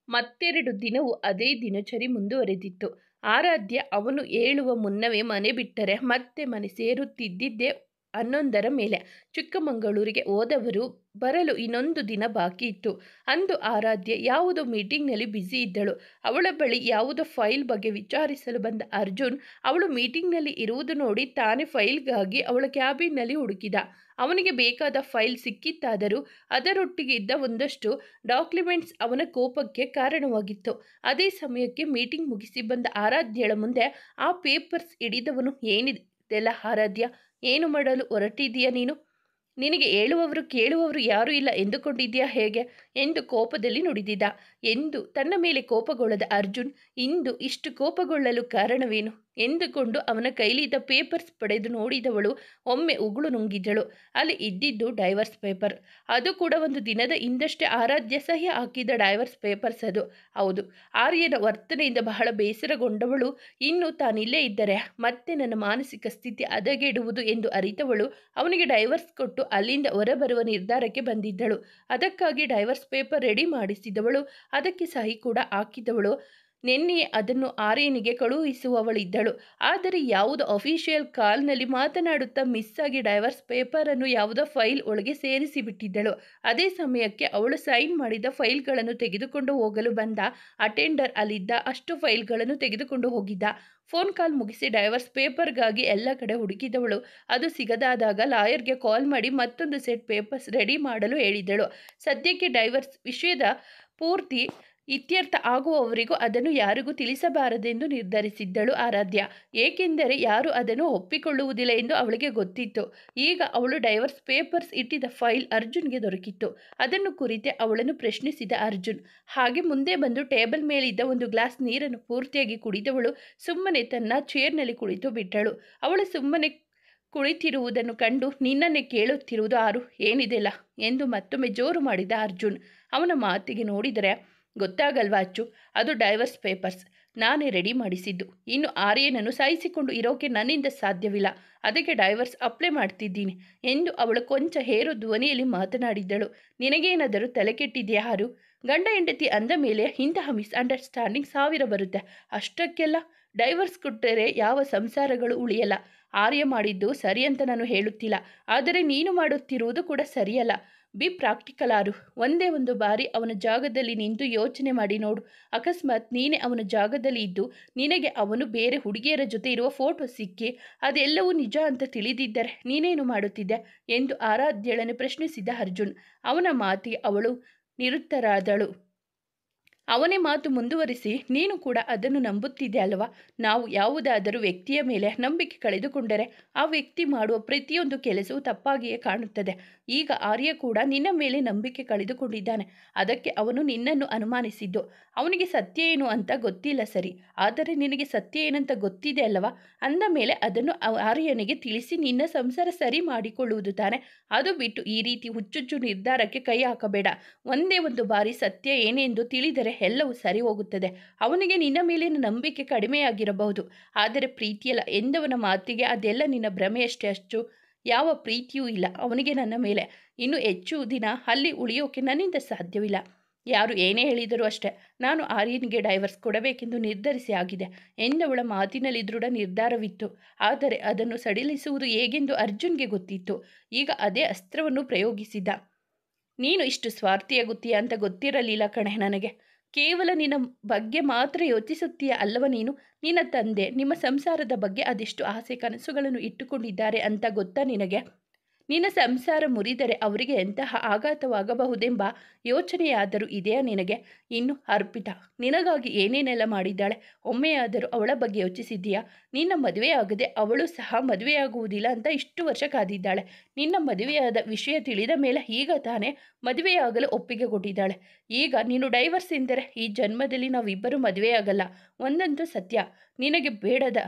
ಮತ್ತೆರಡು ದಿನವೂ ಅದೇ ದಿನಚರಿ ಮುಂದುವರೆದಿತ್ತು. ಆರಾಧ್ಯ ಅವನು ಏಳುವ ಮುನ್ನವೇ ಮನೆ ಬಿಟ್ಟರೆ ಮತ್ತೆ ಮನೆ ಸೇರುತ್ತಿದ್ದಿದ್ದೇ 11ರ ಮೇಲೆ. ಚಿಕ್ಕಮಗಳೂರಿಗೆ ಹೋದವರು ಬರಲು ಇನ್ನೊಂದು ದಿನ ಬಾಕಿ ಇತ್ತು. ಅಂದು ಆರಾಧ್ಯ ಯಾವುದೋ ಮೀಟಿಂಗ್ನಲ್ಲಿ ಬ್ಯುಸಿ ಇದ್ದಳು. ಅವಳ ಬಳಿ ಯಾವುದೋ ಫೈಲ್ ಬಗ್ಗೆ ವಿಚಾರಿಸಲು ಬಂದ ಅರ್ಜುನ್ ಅವಳು ಮೀಟಿಂಗ್ನಲ್ಲಿ ಇರುವುದು ನೋಡಿ ತಾನೇ ಫೈಲ್ಗಾಗಿ ಅವಳ ಕ್ಯಾಬಿನ್ನಲ್ಲಿ ಹುಡುಕಿದ. ಅವನಿಗೆ ಬೇಕಾದ ಫೈಲ್ ಸಿಕ್ಕಿತ್ತಾದರೂ ಅದರೊಟ್ಟಿಗೆ ಇದ್ದ ಒಂದಷ್ಟು ಡಾಕ್ಯುಮೆಂಟ್ಸ್ ಅವನ ಕೋಪಕ್ಕೆ ಕಾರಣವಾಗಿತ್ತು. ಅದೇ ಸಮಯಕ್ಕೆ ಮೀಟಿಂಗ್ ಮುಗಿಸಿ ಬಂದ ಆರಾಧ್ಯಳ ಮುಂದೆ ಆ ಪೇಪರ್ಸ್ ಹಿಡಿದವನು, ಏನಿದೆಲ್ಲ ಆರಾಧ್ಯ, ಏನು ಮಾಡಲು ಹೊರಟಿದ್ದೀಯ ನೀನು? ನಿನಗೆ ಹೇಳುವವರು ಕೇಳುವವರು ಯಾರೂ ಇಲ್ಲ ಎಂದುಕೊಂಡಿದ್ದೀಯಾ ಹೇಗೆ ಎಂದು ಕೋಪದಲ್ಲಿ ನುಡಿದಿದ್ದ. ಎಂದು ತನ್ನ ಮೇಲೆ ಕೋಪಗೊಳ್ಳದ ಅರ್ಜುನ್ ಇಂದು ಇಷ್ಟು ಕೋಪಗೊಳ್ಳಲು ಕಾರಣವೇನು ಎಂದುಕೊಂಡು ಅವನ ಕೈಲಿದ್ದ ಪೇಪರ್ಸ್ ಪಡೆದು ನೋಡಿದವಳು ಒಮ್ಮೆ ಉಗುಳು ನುಂಗಿದಳು. ಅಲ್ಲಿ ಇದ್ದಿದ್ದು ಡೈವರ್ಸ್ ಪೇಪರ್. ಅದು ಕೂಡ ಒಂದು ದಿನದ ಹಿಂದಷ್ಟೇ ಆರಾಧ್ಯ ಸಹಿ ಹಾಕಿದ ಡೈವರ್ಸ್ ಪೇಪರ್ಸ್ ಅದು. ಹೌದು, ಆರ್ಯನ ವರ್ತನೆಯಿಂದ ಬಹಳ ಬೇಸರಗೊಂಡವಳು ಇನ್ನು ತಾನಿಲ್ಲೇ ಇದ್ದರೆ ಮತ್ತೆ ನನ್ನ ಮಾನಸಿಕ ಸ್ಥಿತಿ ಹದಗೆಡುವುದು ಎಂದು ಅರಿತವಳು ಅವನಿಗೆ ಡೈವರ್ಸ್ ಕೊಟ್ಟು ಅಲ್ಲಿಂದ ಹೊರಬರುವ ನಿರ್ಧಾರಕ್ಕೆ ಬಂದಿದ್ದಳು. ಅದಕ್ಕಾಗಿ ಡೈವರ್ಸ್ ಪೇಪರ್ ರೆಡಿ ಮಾಡಿಸಿದವಳು, ಅದಕ್ಕೆ ಸಹಿ ಕೂಡ ಹಾಕಿದವಳು. ನಿನ್ನೆಯೇ ಅದನ್ನು ಆರ್ಯನಿಗೆ ಕಳುಹಿಸುವವಳಿದ್ದಳು. ಆದರೆ ಯಾವುದೋ ಅಫಿಷಿಯಲ್ ಕಾಲ್ನಲ್ಲಿ ಮಾತನಾಡುತ್ತಾ ಮಿಸ್ ಆಗಿ ಡೈವರ್ಸ್ ಪೇಪರನ್ನು ಯಾವುದೋ ಫೈಲ್ ಒಳಗೆ ಸೇರಿಸಿಬಿಟ್ಟಿದ್ದಳು. ಅದೇ ಸಮಯಕ್ಕೆ ಅವಳು ಸೈನ್ ಮಾಡಿದ ಫೈಲ್ಗಳನ್ನು ತೆಗೆದುಕೊಂಡು ಹೋಗಲು ಬಂದ ಅಟೆಂಡರ್ ಅಲ್ಲಿದ್ದ ಅಷ್ಟು ಫೈಲ್ಗಳನ್ನು ತೆಗೆದುಕೊಂಡು ಹೋಗಿದ್ದ. ಫೋನ್ ಕಾಲ್ ಮುಗಿಸಿ ಡೈವರ್ಸ್ ಪೇಪರ್ಗಾಗಿ ಎಲ್ಲ ಕಡೆ ಹುಡುಕಿದವಳು ಅದು ಸಿಗದಾದಾಗ ಲಾಯರ್ಗೆ ಕಾಲ್ ಮಾಡಿ ಮತ್ತೊಂದು ಸೆಟ್ ಪೇಪರ್ಸ್ ರೆಡಿ ಮಾಡಲು ಹೇಳಿದಳು. ಸದ್ಯಕ್ಕೆ ಡೈವರ್ಸ್ ವಿಷಯದ ಪೂರ್ತಿ ಇತ್ಯರ್ಥ ಆಗುವವರೆಗೂ ಅದನ್ನು ಯಾರಿಗೂ ತಿಳಿಸಬಾರದೆಂದು ನಿರ್ಧರಿಸಿದ್ದಳು ಆರಾಧ್ಯ. ಏಕೆಂದರೆ ಯಾರೂ ಅದನ್ನು ಒಪ್ಪಿಕೊಳ್ಳುವುದಿಲ್ಲ ಎಂದು ಅವಳಿಗೆ ಗೊತ್ತಿತ್ತು. ಈಗ ಅವಳು ಡೈವರ್ಸ್ ಪೇಪರ್ಸ್ ಇಟ್ಟಿದ್ದ ಫೈಲ್ ಅರ್ಜುನ್ಗೆ ದೊರಕಿತ್ತು. ಅದನ್ನು ಕುರಿತೆ ಅವಳನ್ನು ಪ್ರಶ್ನಿಸಿದ ಅರ್ಜುನ್ ಹಾಗೆ ಮುಂದೆ ಬಂದು ಟೇಬಲ್ ಮೇಲಿದ್ದ ಒಂದು ಗ್ಲಾಸ್ ನೀರನ್ನು ಪೂರ್ತಿಯಾಗಿ ಕುಡಿದವಳು ಸುಮ್ಮನೆ ತನ್ನ ಚೇರ್ನಲ್ಲಿ ಕುಳಿತು ಬಿಟ್ಟಳು. ಅವಳು ಸುಮ್ಮನೆ ಕುಳಿತಿರುವುದನ್ನು ಕಂಡು ನಿನ್ನನ್ನೇ ಕೇಳುತ್ತಿರುವುದು ಆರು, ಏನಿದೆಲ್ಲ ಎಂದು ಮತ್ತೊಮ್ಮೆ ಜೋರು ಮಾಡಿದ ಅರ್ಜುನ್. ಅವನ ಮಾತಿಗೆ ನೋಡಿದರೆ ಗೊತ್ತಾಗಲ್ವಾ ಅಚ್ಚು, ಅದು ಡೈವರ್ಸ್ ಪೇಪರ್ಸ್ ನಾನೇ ರೆಡಿ ಮಾಡಿಸಿದ್ದು. ಇನ್ನು ಆರ್ಯನನ್ನು ಸಾಯಿಸಿಕೊಂಡು ಇರೋಕೆ ನನ್ನಿಂದ ಸಾಧ್ಯವಿಲ್ಲ. ಅದಕ್ಕೆ ಡೈವರ್ಸ್ ಅಪ್ಲೈ ಮಾಡ್ತಿದ್ದೀನಿ ಎಂದು ಅವಳು ಕೊಂಚ ಹೇರು ಧ್ವನಿಯಲ್ಲಿ ಮಾತನಾಡಿದ್ದಳು. ನಿನಗೇನಾದರೂ ತಲೆ ಕೆಟ್ಟಿದೆಯಾ ಆರು? ಗಂಡ ಹೆಂಡತಿ ಅಂದ ಮೇಲೆ ಇಂತಹ ಮಿಸ್ಅಂಡರ್ಸ್ಟ್ಯಾಂಡಿಂಗ್ 1000 ಬರುತ್ತೆ. ಅಷ್ಟಕ್ಕೆಲ್ಲ ಡೈವರ್ಸ್ ಕೊಟ್ಟರೆ ಯಾವ ಸಂಸಾರಗಳು ಉಳಿಯಲ್ಲ. ಆರ್ಯ ಮಾಡಿದ್ದು ಸರಿ ಅಂತ ನಾನು ಹೇಳುತ್ತಿಲ್ಲ, ಆದರೆ ನೀನು ಮಾಡುತ್ತಿರುವುದು ಕೂಡ ಸರಿಯಲ್ಲ. ಬಿ ಪ್ರಾಕ್ಟಿಕಲ್ ಆರು. ಒಂದೇ ಒಂದು ಬಾರಿ ಅವನ ಜಾಗದಲ್ಲಿ ನಿಂತು ಯೋಚನೆ ಮಾಡಿ ನೋಡು. ಅಕಸ್ಮಾತ್ ನೀನೇ ಅವನ ಜಾಗದಲ್ಲಿ ಇದ್ದು ನಿನಗೆ ಅವನು ಬೇರೆ ಹುಡುಗಿಯರ ಜೊತೆ ಇರುವ ಫೋಟೋ ಸಿಕ್ಕಿ ಅದೆಲ್ಲವೂ ನಿಜ ಅಂತ ತಿಳಿದಿದ್ದರೆ ನೀನೇನು ಮಾಡುತ್ತಿದ್ದೆ ಎಂದು ಆರಾಧ್ಯಳನ್ನು ಪ್ರಶ್ನಿಸಿದ ಅರ್ಜುನ್. ಅವನ ಮಾತಿಗೆ ಅವಳು ನಿರುತ್ತರಾದಳು. ಅವನೇ ಮಾತು ಮುಂದುವರಿಸಿ, ನೀನು ಕೂಡ ಅದನ್ನು ನಂಬುತ್ತಿದ್ದೆ ಅಲ್ವಾ? ನಾವು ಯಾವುದಾದರೂ ವ್ಯಕ್ತಿಯ ಮೇಲೆ ನಂಬಿಕೆ ಕಳೆದುಕೊಂಡರೆ ಆ ವ್ಯಕ್ತಿ ಮಾಡುವ ಪ್ರತಿಯೊಂದು ಕೆಲಸವೂ ತಪ್ಪಾಗಿಯೇ ಕಾಣುತ್ತದೆ. ಈಗ ಆರ್ಯ ಕೂಡ ನಿನ್ನ ಮೇಲೆ ನಂಬಿಕೆ ಕಳೆದುಕೊಂಡಿದ್ದಾನೆ. ಅದಕ್ಕೆ ಅವನು ನಿನ್ನನ್ನು ಅನುಮಾನಿಸಿದ್ದು. ಅವನಿಗೆ ಸತ್ಯ ಏನು ಅಂತ ಗೊತ್ತಿಲ್ಲ ಸರಿ, ಆದರೆ ನಿನಗೆ ಸತ್ಯ ಏನಂತ ಗೊತ್ತಿದೆ ಅಲ್ಲವಾ? ಅಂದ ಮೇಲೆ ಅದನ್ನು ಆರ್ಯನಿಗೆ ತಿಳಿಸಿ ನಿನ್ನ ಸಂಸಾರ ಸರಿ ಮಾಡಿಕೊಳ್ಳುವುದು ತಾನೆ. ಅದು ಬಿಟ್ಟು ಈ ರೀತಿ ಹುಚ್ಚುಚ್ಚು ನಿರ್ಧಾರಕ್ಕೆ ಕೈ ಹಾಕಬೇಡ. ಒಂದೇ ಒಂದು ಬಾರಿ ಸತ್ಯ ಏನೆಂದು ತಿಳಿದರೆ ಎಲ್ಲವೂ ಸರಿ ಹೋಗುತ್ತದೆ. ಅವನಿಗೆ ನಿನ್ನ ಮೇಲಿನ ನಂಬಿಕೆ ಕಡಿಮೆಯಾಗಿರಬಹುದು, ಆದರೆ ಪ್ರೀತಿಯಲ್ಲ ಎಂದವನ ಮಾತಿಗೆ ಅದೆಲ್ಲ ನಿನ್ನ ಭ್ರಮೆಯಷ್ಟೇ ಅಚ್ಚು. ಯಾವ ಪ್ರೀತಿಯೂ ಇಲ್ಲ ಅವನಿಗೆ ನನ್ನ ಮೇಲೆ. ಇನ್ನು ಹೆಚ್ಚು ದಿನ ಅಲ್ಲಿ ಉಳಿಯೋಕೆ ನನ್ನಿಂದ ಸಾಧ್ಯವಿಲ್ಲ. ಯಾರು ಏನೇ ಹೇಳಿದರೂ ಅಷ್ಟೇ, ನಾನು ಆರ್ಯನಿಗೆ ಡೈವರ್ಸ್ ಕೊಡಬೇಕೆಂದು ನಿರ್ಧರಿಸಿ ಆಗಿದೆ ಎಂದವಳ ಮಾತಿನಲ್ಲಿ ದೃಢ ನಿರ್ಧಾರವಿತ್ತು. ಆದರೆ ಅದನ್ನು ಸಡಿಲಿಸುವುದು ಹೇಗೆಂದು ಅರ್ಜುನ್ಗೆ ಗೊತ್ತಿತ್ತು. ಈಗ ಅದೇ ಅಸ್ತ್ರವನ್ನು ಪ್ರಯೋಗಿಸಿದ. ನೀನು ಇಷ್ಟು ಸ್ವಾರ್ಥಿಯಾಗುತ್ತೀಯ ಅಂತ ಗೊತ್ತಿರಲಿಲ್ಲ ಕಣೆ ನನಗೆ. ಕೇವಲ ನಿನ್ನ ಬಗ್ಗೆ ಮಾತ್ರ ಯೋಚಿಸುತ್ತೀಯ ಅಲ್ಲವ ನೀನು? ನಿನ್ನ ತಂದೆ ನಿಮ್ಮ ಸಂಸಾರದ ಬಗ್ಗೆ ಅದೆಷ್ಟು ಆಸೆ ಕನಸುಗಳನ್ನು ಇಟ್ಟುಕೊಂಡಿದ್ದಾರೆ ಅಂತ ಗೊತ್ತಾ ನಿನಗೆ? ನಿನ್ನ ಸಂಸಾರ ಮುರಿದರೆ ಅವರಿಗೆ ಎಂತಹ ಆಘಾತವಾಗಬಹುದೆಂಬ ಯೋಚನೆಯಾದರೂ ಇದೆಯಾ ನಿನಗೆ? ಇನ್ನು ಅರ್ಪಿತಾ ನಿನಗಾಗಿ ಏನೇನೆಲ್ಲ ಮಾಡಿದ್ದಾಳೆ, ಒಮ್ಮೆಯಾದರೂ ಅವಳ ಬಗ್ಗೆ ಯೋಚಿಸಿದ್ದೀಯಾ? ನಿನ್ನ ಮದುವೆಯಾಗದೆ ಅವಳು ಸಹ ಮದುವೆಯಾಗುವುದಿಲ್ಲ ಅಂತ ಇಷ್ಟು ವರ್ಷ ಕಾದಿದ್ದಾಳೆ. ನಿನ್ನ ಮದುವೆಯಾದ ವಿಷಯ ತಿಳಿದ ಮೇಲೆ ಈಗ ತಾನೇ ಮದುವೆಯಾಗಲು ಒಪ್ಪಿಗೆ ಕೊಟ್ಟಿದ್ದಾಳೆ. ಈಗ ನೀನು ಡೈವರ್ಸ್ ಎಂದರೆ ಈ ಜನ್ಮದಲ್ಲಿ ನಾವಿಬ್ಬರು ಮದುವೆಯಾಗಲ್ಲ. ಒಂದಂತೂ ಸತ್ಯ, ನಿನಗೆ ಬೇಡದ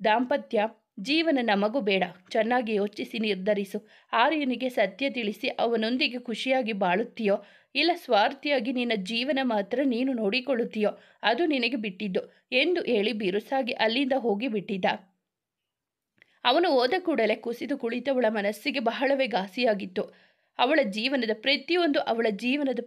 ದಾಂಪತ್ಯ ಜೀವನ ನಮಗೂ ಬೇಡ. ಚೆನ್ನಾಗಿ ಯೋಚಿಸಿ ನಿರ್ಧರಿಸು. ಆರ್ಯನಿಗೆ ಸತ್ಯ ತಿಳಿಸಿ ಅವನೊಂದಿಗೆ ಖುಷಿಯಾಗಿ ಬಾಳುತ್ತೀಯೋ ಇಲ್ಲ ಸ್ವಾರ್ಥಿಯಾಗಿ ನಿನ್ನ ಜೀವನ ಮಾತ್ರ ನೀನು ನೋಡಿಕೊಳ್ಳುತ್ತೀಯೋ ಅದು ನಿನಗೆ ಬಿಟ್ಟಿದ್ದು ಎಂದು ಹೇಳಿ ಬಿರುಸಾಗಿ ಅಲ್ಲಿಂದ ಹೋಗಿ ಬಿಟ್ಟಿದ್ದ. ಅವನು ಹೋದ ಕೂಡಲೇ ಕುಸಿದು ಕುಳಿತವಳ ಮನಸ್ಸಿಗೆ ಬಹಳವೇ ಘಾಸಿಯಾಗಿತ್ತು. ಅವಳ ಜೀವನದ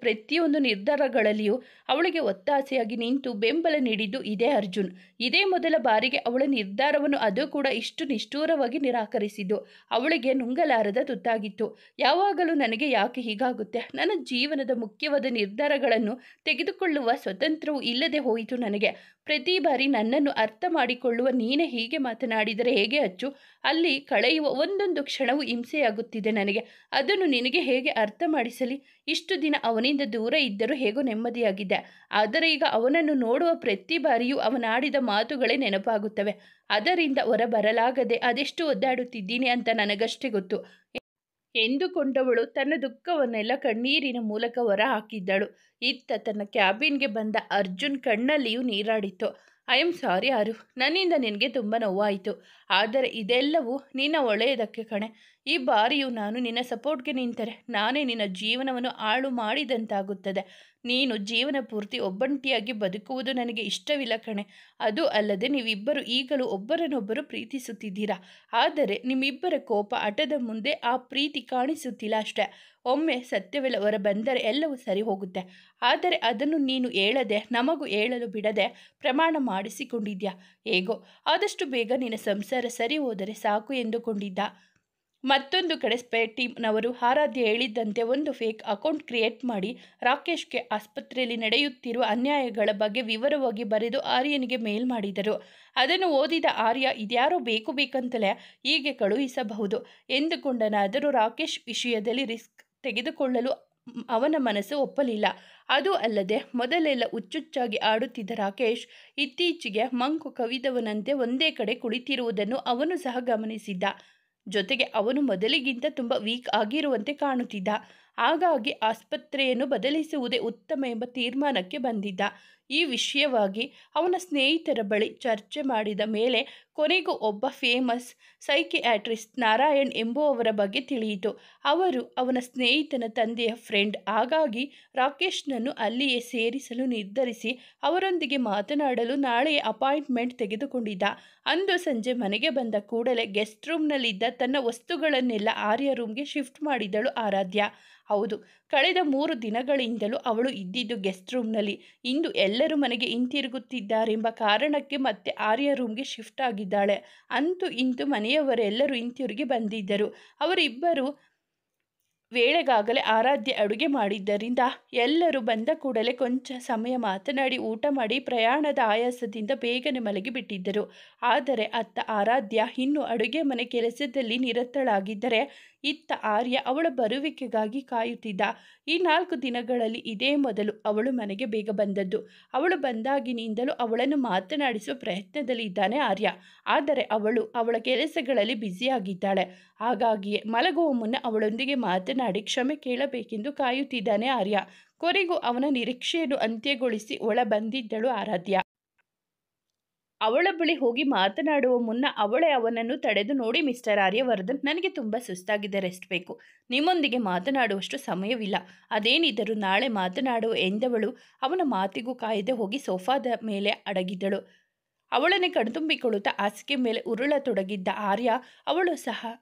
ಪ್ರತಿಯೊಂದು ನಿರ್ಧಾರಗಳಲ್ಲಿಯೂ ಅವಳಿಗೆ ಒತ್ತಾಸೆಯಾಗಿ ನಿಂತು ಬೆಂಬಲ ನೀಡಿದ್ದು ಇದೇ ಅರ್ಜುನ್. ಇದೇ ಮೊದಲ ಬಾರಿಗೆ ಅವಳ ನಿರ್ಧಾರವನ್ನು ಅದು ಕೂಡ ಇಷ್ಟು ನಿಷ್ಠೂರವಾಗಿ ನಿರಾಕರಿಸಿದ್ದು ಅವಳಿಗೆ ನುಂಗಲಾರದ ತುತ್ತಾಗಿತ್ತು. ಯಾವಾಗಲೂ ನನಗೆ ಯಾಕೆ ಹೀಗಾಗುತ್ತೆ? ನನ್ನ ಜೀವನದ ಮುಖ್ಯವಾದ ನಿರ್ಧಾರಗಳನ್ನು ತೆಗೆದುಕೊಳ್ಳುವ ಸ್ವತಂತ್ರವೂ ಇಲ್ಲದೆ ಹೋಯಿತು ನನಗೆ. ಪ್ರತಿ ಬಾರಿ ನನ್ನನ್ನು ಅರ್ಥ ಮಾಡಿಕೊಳ್ಳುವ ನೀನೇ ಹೀಗೆ ಮಾತನಾಡಿದರೆ ಹೇಗೆ ಅಚ್ಚು? ಅಲ್ಲಿ ಕಳೆಯುವ ಒಂದೊಂದು ಕ್ಷಣವೂ ಹಿಂಸೆಯಾಗುತ್ತಿದೆ ನನಗೆ. ಅದನ್ನು ನಿನಗೆ ಹೇಗೆ ಅರ್ಥ ಮಾಡಿಸಲಿ? ಇಷ್ಟು ದಿನ ಅವನಿಂದ ದೂರ ಇದ್ದರೂ ಹೇಗೋ ನೆಮ್ಮದಿಯಾಗಿದ್ದೆ. ಆದರೆ ಈಗ ಅವನನ್ನು ನೋಡುವ ಪ್ರತಿ ಬಾರಿಯೂ ಅವನಾಡಿದ ಮಾತುಗಳೇ ನೆನಪಾಗುತ್ತವೆ. ಅದರಿಂದ ಹೊರಬರಲಾಗದೆ ಅದೆಷ್ಟು ಒದ್ದಾಡುತ್ತಿದ್ದೀನಿ ಅಂತ ನನಗಷ್ಟೇ ಗೊತ್ತು ಎಂದುಕೊಂಡವಳು ತನ್ನ ದುಃಖವನ್ನೆಲ್ಲ ಕಣ್ಣೀರಿನ ಮೂಲಕ ಹೊರ ಹಾಕಿದ್ದಳು. ಇತ್ತ ತನ್ನ ಕ್ಯಾಬಿನ್ಗೆ ಬಂದ ಅರ್ಜುನ್ ಕಣ್ಣಲ್ಲಿಯೂ ನೀರಾಡಿತ್ತು. ಐ ಆಮ್ ಸಾರಿ ಆರು, ನನ್ನಿಂದ ನಿನಗೆ ತುಂಬ ನೋವಾಯಿತು. ಆದರೆ ಇದೆಲ್ಲವೂ ನಿನ್ನ ಒಳ್ಳೆಯದಕ್ಕೆ ಕಣೆ. ಈ ಬಾರಿಯೂ ನಾನು ನಿನ್ನ ಸಪೋರ್ಟ್ಗೆ ನಿಂತರೆ ನಾನೇ ನಿನ್ನ ಜೀವನವನ್ನು ಹಾಳು ಮಾಡಿದಂತಾಗುತ್ತದೆ. ನೀನು ಜೀವನ ಪೂರ್ತಿ ಒಬ್ಬಂಟಿಯಾಗಿ ಬದುಕುವುದು ನನಗೆ ಇಷ್ಟವಿಲ್ಲ ಕಣೆ. ಅದು ಅಲ್ಲದೆ ನೀವಿಬ್ಬರು ಈಗಲೂ ಒಬ್ಬರನ್ನೊಬ್ಬರು ಪ್ರೀತಿಸುತ್ತಿದ್ದೀರಾ. ಆದರೆ ನಿಮ್ಮಿಬ್ಬರ ಕೋಪ ಹಠದ ಮುಂದೆ ಆ ಪ್ರೀತಿ ಕಾಣಿಸುತ್ತಿಲ್ಲ ಅಷ್ಟೇ. ಒಮ್ಮೆ ಸತ್ಯವೆಲ್ಲ ಹೊರ ಬಂದರೆ ಎಲ್ಲವೂ ಸರಿ ಹೋಗುತ್ತೆ. ಆದರೆ ಅದನ್ನು ನೀನು ಹೇಳದೆ, ನಮಗೂ ಹೇಳಲು ಬಿಡದೆ ಪ್ರಮಾಣ ಮಾಡಿಸಿಕೊಂಡಿದ್ಯಾ. ಹೇಗೋ ಆದಷ್ಟು ಬೇಗ ನಿನ್ನ ಸಂಸಾರ ಸರಿ ಹೋದರೆ ಸಾಕು ಎಂದುಕೊಂಡಿದ್ದ. ಮತ್ತೊಂದು ಕಡೆ ಸ್ಪೇರ್ ಟೀಮ್ನವರು ಆರಾಧ್ಯ ಹೇಳಿದ್ದಂತೆ ಒಂದು ಫೇಕ್ ಅಕೌಂಟ್ ಕ್ರಿಯೇಟ್ ಮಾಡಿ ರಾಕೇಶ್ಗೆ ಆಸ್ಪತ್ರೆಯಲ್ಲಿ ನಡೆಯುತ್ತಿರುವ ಅನ್ಯಾಯಗಳ ಬಗ್ಗೆ ವಿವರವಾಗಿ ಬರೆದು ಆರ್ಯನಿಗೆ ಮೇಲ್ ಮಾಡಿದರು. ಅದನ್ನು ಓದಿದ ಆರ್ಯ ಇದ್ಯಾರೋ ಬೇಕಂತಲೇ ಹೀಗೆ ಕಳುಹಿಸಬಹುದು ಎಂದುಕೊಂಡನಾದರೂ ರಾಕೇಶ್ ವಿಷಯದಲ್ಲಿ ರಿಸ್ಕ್ ತೆಗೆದುಕೊಳ್ಳಲು ಅವನ ಮನಸ್ಸು ಒಪ್ಪಲಿಲ್ಲ. ಅದು ಅಲ್ಲದೆ ಮೊದಲೆಲ್ಲ ಹುಚ್ಚುಚ್ಚಾಗಿ ಆಡುತ್ತಿದ್ದ ರಾಕೇಶ್ ಇತ್ತೀಚೆಗೆ ಮಂಕು ಕವಿದವನಂತೆ ಒಂದೇ ಕಡೆ ಕುಳಿತಿರುವುದನ್ನು ಅವನು ಸಹ ಗಮನಿಸಿದ್ದ. ಜೊತೆಗೆ ಅವನು ಮೊದಲಿಗಿಂತ ತುಂಬ ವೀಕ್ ಆಗಿರುವಂತೆ ಕಾಣುತ್ತಿದ್ದ. ಹಾಗಾಗಿ ಆಸ್ಪತ್ರೆಯನ್ನು ಬದಲಿಸುವುದೇ ಉತ್ತಮ ಎಂಬ ತೀರ್ಮಾನಕ್ಕೆ ಬಂದಿದ್ದ. ಈ ವಿಷಯವಾಗಿ ಅವನ ಸ್ನೇಹಿತರ ಬಳಿ ಚರ್ಚೆ ಮಾಡಿದ ಮೇಲೆ ಕೊನೆಗೂ ಒಬ್ಬ ಫೇಮಸ್ ಸೈಕಿಯಾಟ್ರಿಸ್ಟ್ ನಾರಾಯಣ್ ಎಂಬುವವರ ಬಗ್ಗೆ ತಿಳಿಯಿತು. ಅವರು ಅವನ ಸ್ನೇಹಿತನ ತಂದೆಯ ಫ್ರೆಂಡ್. ಹಾಗಾಗಿ ರಾಕೇಶ್ನನ್ನು ಅಲ್ಲಿಯೇ ಸೇರಿಸಲು ನಿರ್ಧರಿಸಿ ಅವರೊಂದಿಗೆ ಮಾತನಾಡಲು ನಾಳೆಯೇ ಅಪಾಯಿಂಟ್ಮೆಂಟ್ ತೆಗೆದುಕೊಂಡಿದ್ದ. ಅಂದು ಸಂಜೆ ಮನೆಗೆ ಬಂದ ಕೂಡಲೇ ಗೆಸ್ಟ್ ರೂಮ್ನಲ್ಲಿದ್ದ ತನ್ನ ವಸ್ತುಗಳನ್ನೆಲ್ಲ ಆರ್ಯ ರೂಮ್ಗೆ ಶಿಫ್ಟ್ ಮಾಡಿದಳು ಆರಾಧ್ಯ. ಹೌದು, ಕಳೆದ 3 ದಿನಗಳಿಂದಲೂ ಅವಳು ಇದ್ದಿದ್ದು ಗೆಸ್ಟ್ ರೂಮ್ನಲ್ಲಿ. ಇಂದು ಎಲ್ಲರೂ ಮನೆಗೆ ಹಿಂತಿರುಗುತ್ತಿದ್ದಾರೆಂಬ ಕಾರಣಕ್ಕೆ ಮತ್ತೆ ಆರ್ಯ ರೂಮ್ಗೆ ಶಿಫ್ಟ್ ಆಗಿದ್ದಾಳೆ. ಅಂತೂ ಇಂತೂ ಮನೆಯವರೆಲ್ಲರೂ ಹಿಂತಿರುಗಿ ಬಂದಿದ್ದರು. ಅವರಿಬ್ಬರು ವೇಳೆಗಾಗಲೇ ಆರಾಧ್ಯ ಅಡುಗೆ ಮಾಡಿದ್ದರಿಂದ ಎಲ್ಲರೂ ಬಂದ ಕೂಡಲೇ ಕೊಂಚ ಸಮಯ ಮಾತನಾಡಿ ಊಟ ಮಾಡಿ ಪ್ರಯಾಣದ ಆಯಾಸದಿಂದ ಬೇಗನೆ ಮಲಗಿಬಿಟ್ಟಿದ್ದರು. ಆದರೆ ಅತ್ತ ಆರಾಧ್ಯ ಇನ್ನೂ ಅಡುಗೆ ಮನೆ ಕೆಲಸದಲ್ಲಿ ನಿರತಳಾಗಿದ್ದರೆ ಇತ್ತ ಆರ್ಯ ಅವಳ ಬರುವಿಕೆಗಾಗಿ ಕಾಯುತ್ತಿದ್ದ. ಈ 4 ದಿನಗಳಲ್ಲಿ ಇದೇ ಮೊದಲು ಅವಳು ಮನೆಗೆ ಬೇಗ ಬಂದದ್ದು. ಅವಳು ಬಂದಾಗಿನಿಂದಲೂ ಅವಳನ್ನು ಮಾತನಾಡಿಸುವ ಪ್ರಯತ್ನದಲ್ಲಿ ಇದ್ದಾನೆ ಆರ್ಯ. ಆದರೆ ಅವಳು ಅವಳ ಕೆಲಸಗಳಲ್ಲಿ ಬ್ಯುಸಿಯಾಗಿದ್ದಾಳೆ. ಹಾಗಾಗಿಯೇ ಮಲಗುವ ಮುನ್ನ ಅವಳೊಂದಿಗೆ ಮಾತನಾಡಿ ಕ್ಷಮೆ ಕೇಳಬೇಕೆಂದು ಕಾಯುತ್ತಿದ್ದಾನೆ ಆರ್ಯ. ಕೊನೆಗೂ ಅವನ ನಿರೀಕ್ಷೆಯನ್ನು ಅಂತ್ಯಗೊಳಿಸಿ ಒಳ ಬಂದಿದ್ದಳು ಆರಾಧ್ಯ. ಅವಳ ಬಳಿ ಹೋಗಿ ಮಾತನಾಡುವ ಮುನ್ನ ಅವಳೇ ಅವನನ್ನು ತಡೆದು, ನೋಡಿ ಮಿಸ್ಟರ್ ಆರ್ಯವರ್ಧನ್, ನನಗೆ ತುಂಬ ಸುಸ್ತಾಗಿದೆ, ರೆಸ್ಟ್ ಬೇಕು. ನಿಮ್ಮೊಂದಿಗೆ ಮಾತನಾಡುವಷ್ಟು ಸಮಯವಿಲ್ಲ. ಅದೇನಿದ್ದರೂ ನಾಳೆ ಮಾತನಾಡುವ ಎಂದವಳು ಅವನ ಮಾತಿಗೂ ಕಾಯದೆ ಹೋಗಿ ಸೋಫಾದ ಮೇಲೆ ಅಡಗಿದ್ದಳು. ಅವಳನ್ನೇ ಕಣ್ತುಂಬಿಕೊಳ್ಳುತ್ತಾ ಹಾಸಿಗೆ ಮೇಲೆ ಉರುಳತೊಡಗಿದ್ದ ಆರ್ಯ ಅವಳು ಸಹ